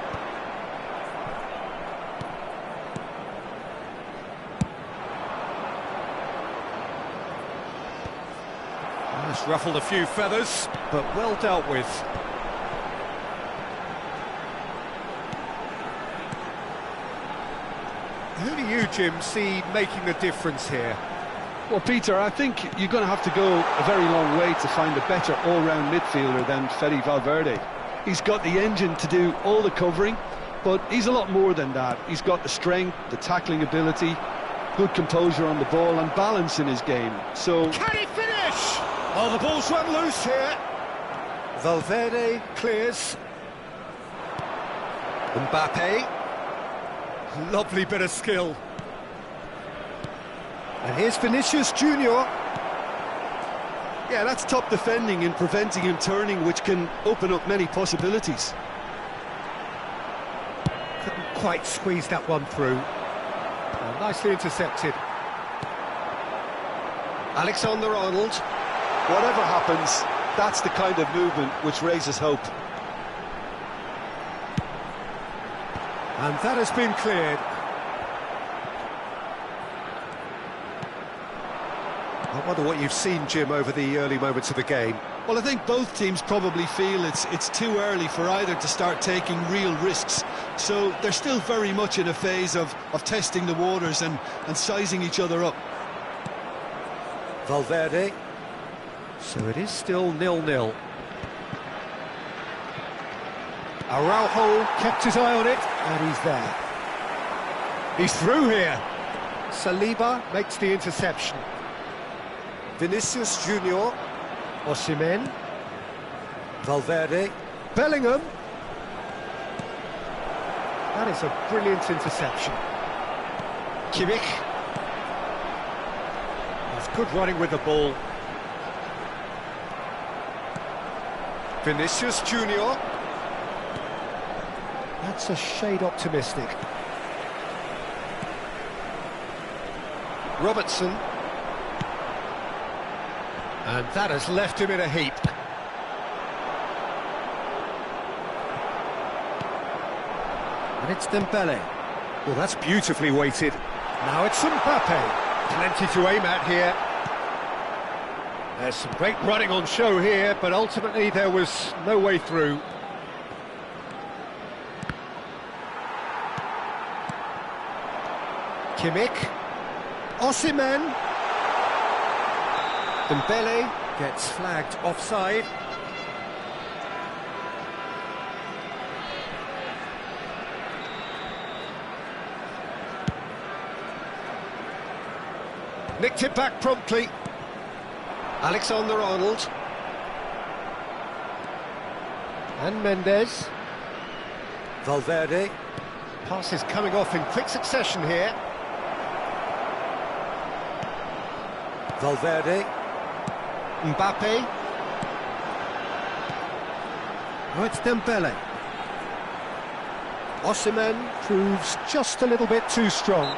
That's ruffled a few feathers, but well dealt with. Who do you, Jim, see making the difference here? Well, Peter, I think you're going to have to go a very long way to find a better all-round midfielder than Fede Valverde. He's got the engine to do all the covering, but he's a lot more than that. He's got the strength, the tackling ability, good composure on the ball and balance in his game. So Can he finish? Oh, the ball's run loose here. Valverde clears. Mbappe. Lovely bit of skill. And here's Vinicius Junior. yeah, that's top defending and preventing him turning, which can open up many possibilities. Couldn't quite squeeze that one through. Nicely intercepted. Alexander-Arnold. Whatever happens, that's the kind of movement which raises hope. And that has been cleared. I wonder what you've seen, Jim, over the early moments of the game. Well, I think both teams probably feel it's too early for either to start taking real risks. So they're still very much in a phase of testing the waters and sizing each other up. Valverde. So it is still 0-0. Araujo kept his eye on it, and he's there. He's through here. Saliba makes the interception. Vinicius Junior. Osimhen. Valverde. Bellingham. That is a brilliant interception. Kimmich. He's good running with the ball. Vinicius Junior. That's a shade optimistic. Robertson. And that has left him in a heap. And it's Dembele. Well, that's beautifully weighted. Now it's Mbappe. Plenty to aim at here. There's some great running on show here, but ultimately there was no way through. Kimmich. Osimhen. Dembele gets flagged offside. Nicked it back promptly. Alexander-Arnold. And Mendes. Valverde. Passes coming off in quick succession here. Valverde. Mbappe. Oh, it's Dembele. Osimhen proves just a little bit too strong.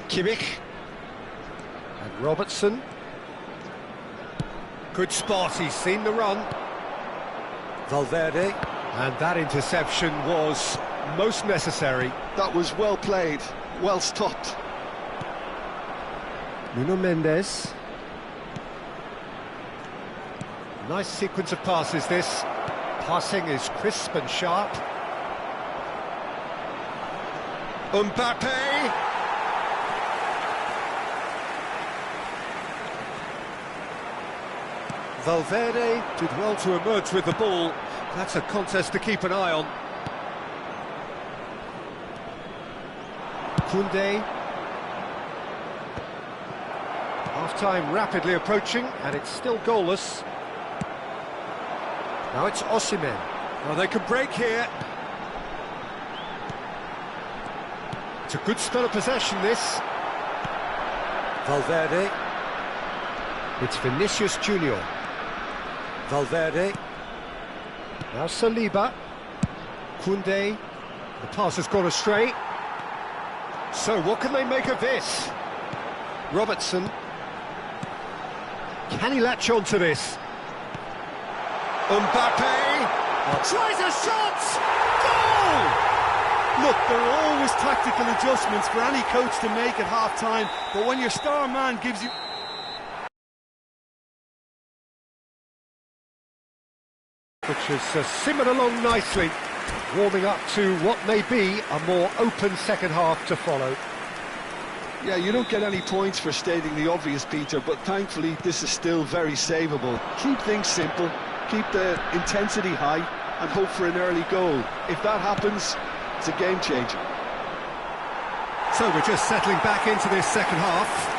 Kimmich. And Robertson. Good spot, he's seen the run. Valverde. And that interception was most necessary. That was well played, well stopped. Nuno Mendes. Nice sequence of passes this. Passing is crisp and sharp. Mbappe. Valverde did well to emerge with the ball. That's a contest to keep an eye on. Koundé. Half-time rapidly approaching, and it's still goalless. Now it's Osimhen. Well, they can break here. It's a good spell of possession, this. Valverde. It's Vinicius Junior. Valverde. Now Saliba. Koundé. The pass has gone astray. So what can they make of this? Robertson. Can he latch on to this? Mbappe tries a shot! Goal! Look, there are always tactical adjustments for any coach to make at half-time, but when your star man gives you... Which has simmered along nicely, warming up to what may be a more open second half to follow. Yeah, you don't get any points for stating the obvious, Peter, but thankfully this is still very savable. Keep things simple, keep the intensity high, and hope for an early goal. If that happens, it's a game changer. So we're just settling back into this second half.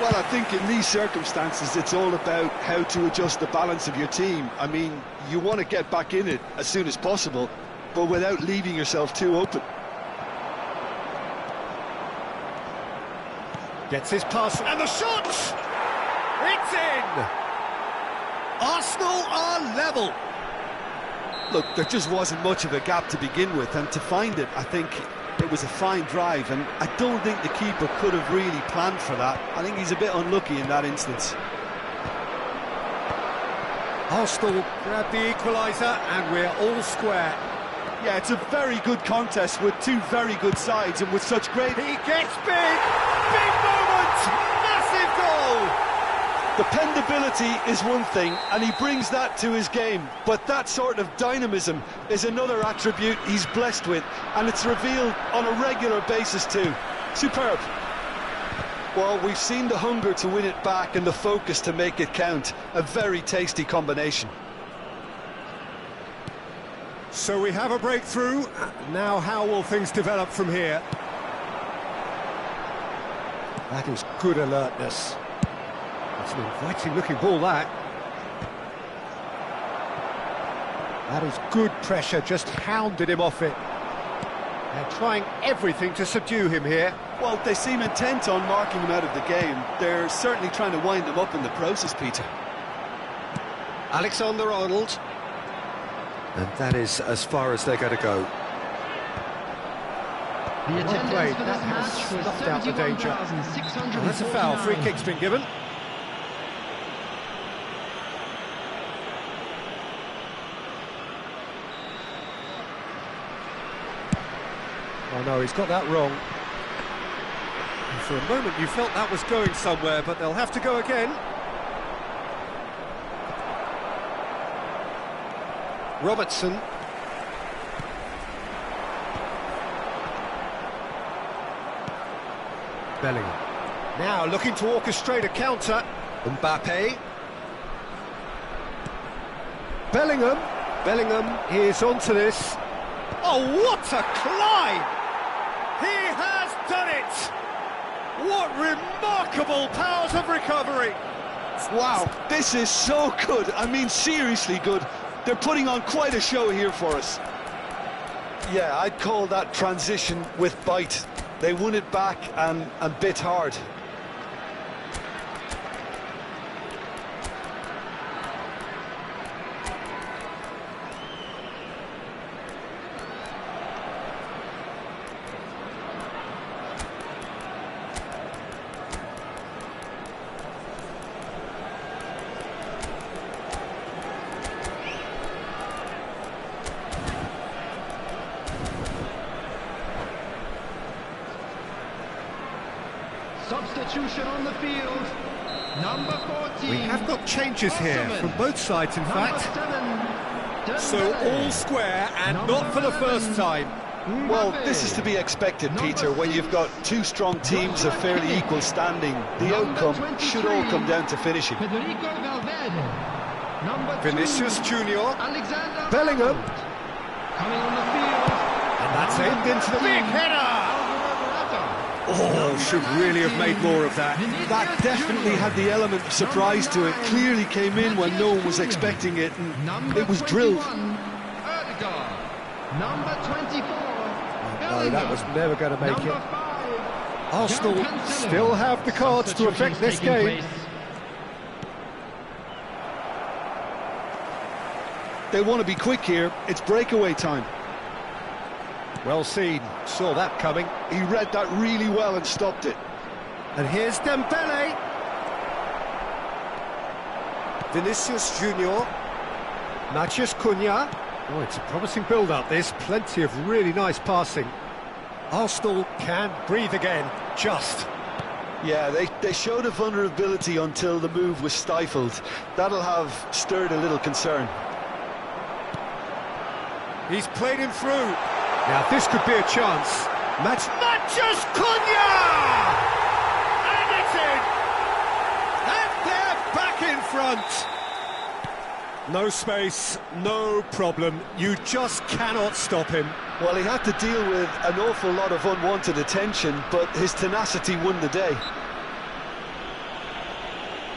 Well, I think in these circumstances it's all about how to adjust the balance of your team. I mean, you want to get back in it as soon as possible, but without leaving yourself too open. Gets his pass, and the shot! It's in! Arsenal are level. Look, there just wasn't much of a gap to begin with, and to find it, I think it was a fine drive, and I don't think the keeper could have really planned for that. I think he's a bit unlucky in that instance. Arsenal grab the equaliser, and we're all square. Yeah, it's a very good contest with two very good sides, and with such great... He gets big! Big moment! Massive goal! Dependability is one thing, and he brings that to his game, but that sort of dynamism is another attribute he's blessed with, and it's revealed on a regular basis too. Superb. Well, we've seen the hunger to win it back and the focus to make it count. A very tasty combination. So we have a breakthrough. Now how will things develop from here? That is good alertness. It's an inviting looking ball, that. That is good pressure, just hounded him off it. They're trying everything to subdue him here. Well, they seem intent on marking him out of the game. They're certainly trying to wind him up in the process, Peter. Alexander-Arnold. And that is as far as they're going to go. The attendance for this match was snuffed out the danger. 71,649. That's a foul. Free kick's been given. Oh no, he's got that wrong. And for a moment you felt that was going somewhere, but they'll have to go again. Robertson. Bellingham. Now looking to orchestrate a counter. Mbappe. Bellingham. Bellingham is onto this. Oh, what a climb! He has done it! What remarkable powers of recovery! Wow, this is so good. I mean, seriously good. They're putting on quite a show here for us. Yeah, I'd call that transition with bite. They won it back and bit hard. Substitution on the field. Number 14. We have got changes here from both sides, in fact. Number 7. So all square and not for the first time. Well, this is to be expected, Peter, when you've got two strong teams of fairly equal standing. The outcome should all come down to finishing. Federico Valverde. Number 2, Vinicius Junior, Alexander Bellingham, Arnold. Coming on the field. and that's aimed into the big header. Oh, should really have made more of that. That definitely had the element of surprise to it. Clearly came in when no one was expecting it, and it was drilled. Odegaard. Number 24. No, that was never going to make Number it. 5. Arsenal João Cancelo. still have the cards to affect this Substitutions game. taking place. They want to be quick here. It's breakaway time. Well seen, saw that coming. He read that really well and stopped it. And here's Dembele. Vinicius Junior, Matheus Cunha. Oh, it's a promising build-up, this. Plenty of really nice passing. Arsenal can breathe again, just. Yeah, they showed a vulnerability until the move was stifled. That'll have stirred a little concern. He's played him through. Now, this could be a chance. Matheus Cunha! And it's in! And they're back in front! No space, no problem. You just cannot stop him. Well, he had to deal with an awful lot of unwanted attention, but his tenacity won the day.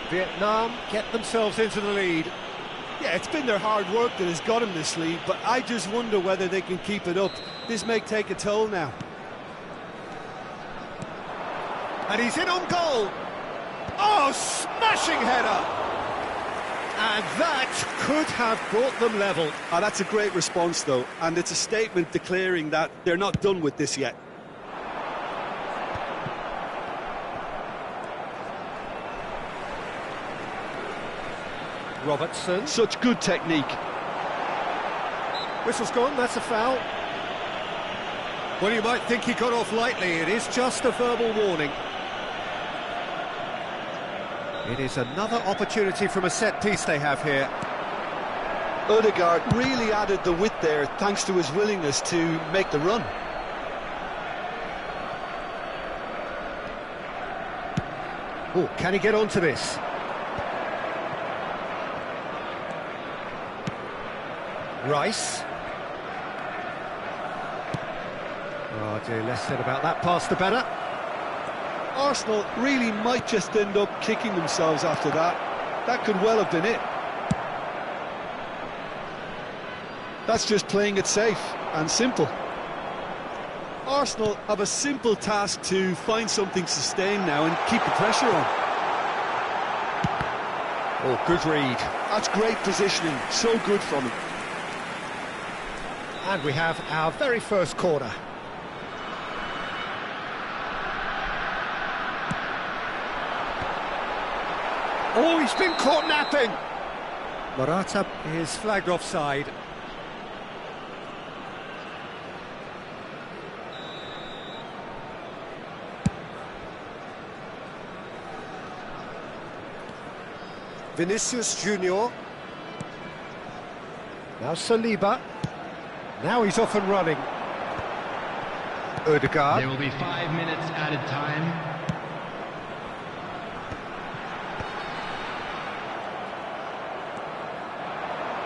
Vietnam get themselves into the lead. Yeah, it's been their hard work that has got them this lead, but I just wonder whether they can keep it up. This may take a toll now. And he's in on goal. Oh, smashing header! And that could have brought them level. Ah, that's a great response, though, and it's a statement declaring that they're not done with this yet. Robertson. Such good technique. Whistle's gone, that's a foul. Well, you might think he got off lightly. It is just a verbal warning. It is another opportunity from a set piece they have here. Odegaard really added the width there thanks to his willingness to make the run. Oh, can he get onto this? Rice. Oh dear, less said about that pass the better. Arsenal really might just end up kicking themselves after that. That could well have been it. That's just playing it safe and simple. Arsenal have a simple task to find something sustained now and keep the pressure on. Oh, good read. That's great positioning, so good from him. And we have our very first corner. Oh, he's been caught napping. Morata is flagged offside. Vinicius Junior. Now Saliba. Now he's off and running. Odegaard. There will be 5 minutes added time.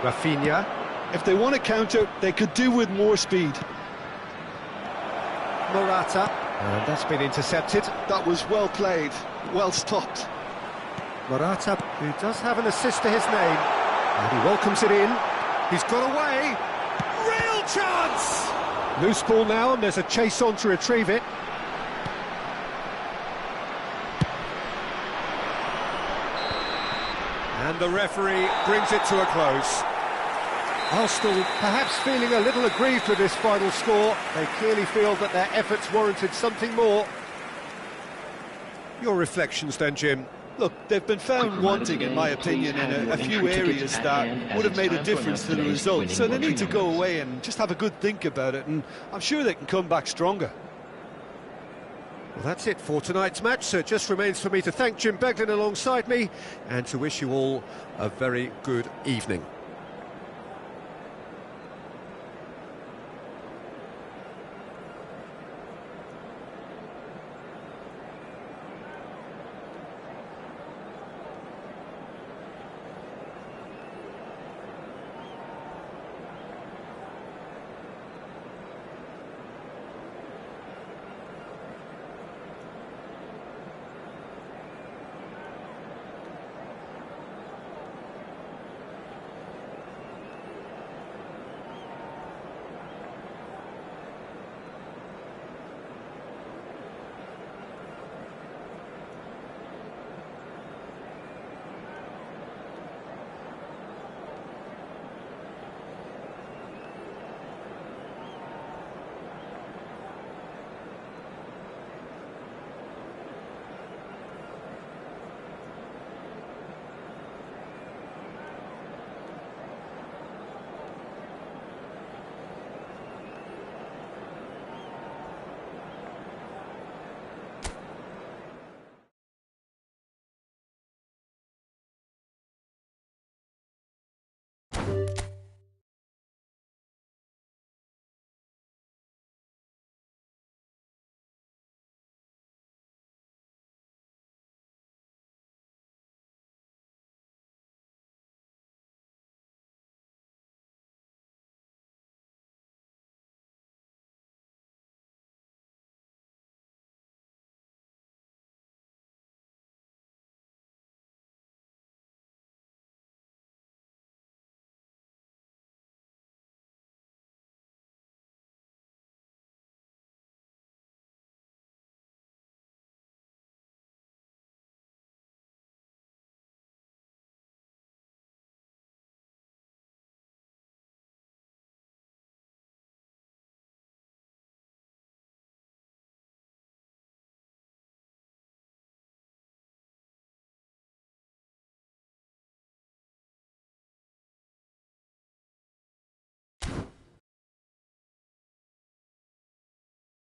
Rafinha. If they want to counter, they could do with more speed. Morata. And that's been intercepted. That was well played, well stopped. Morata, who does have an assist to his name. And he welcomes it in. He's got away. Real chance! Loose ball now, and there's a chase on to retrieve it. And the referee brings it to a close. Arsenal perhaps feeling a little aggrieved with this final score. They clearly feel that their efforts warranted something more. Your reflections then, Jim? Look, they've been found wanting, in my opinion, in a few areas that would have made a difference to the result. So they need to go away and just have a good think about it, and I'm sure they can come back stronger. Well, that's it for tonight's match, so it just remains for me to thank Jim Beglin alongside me and to wish you all a very good evening.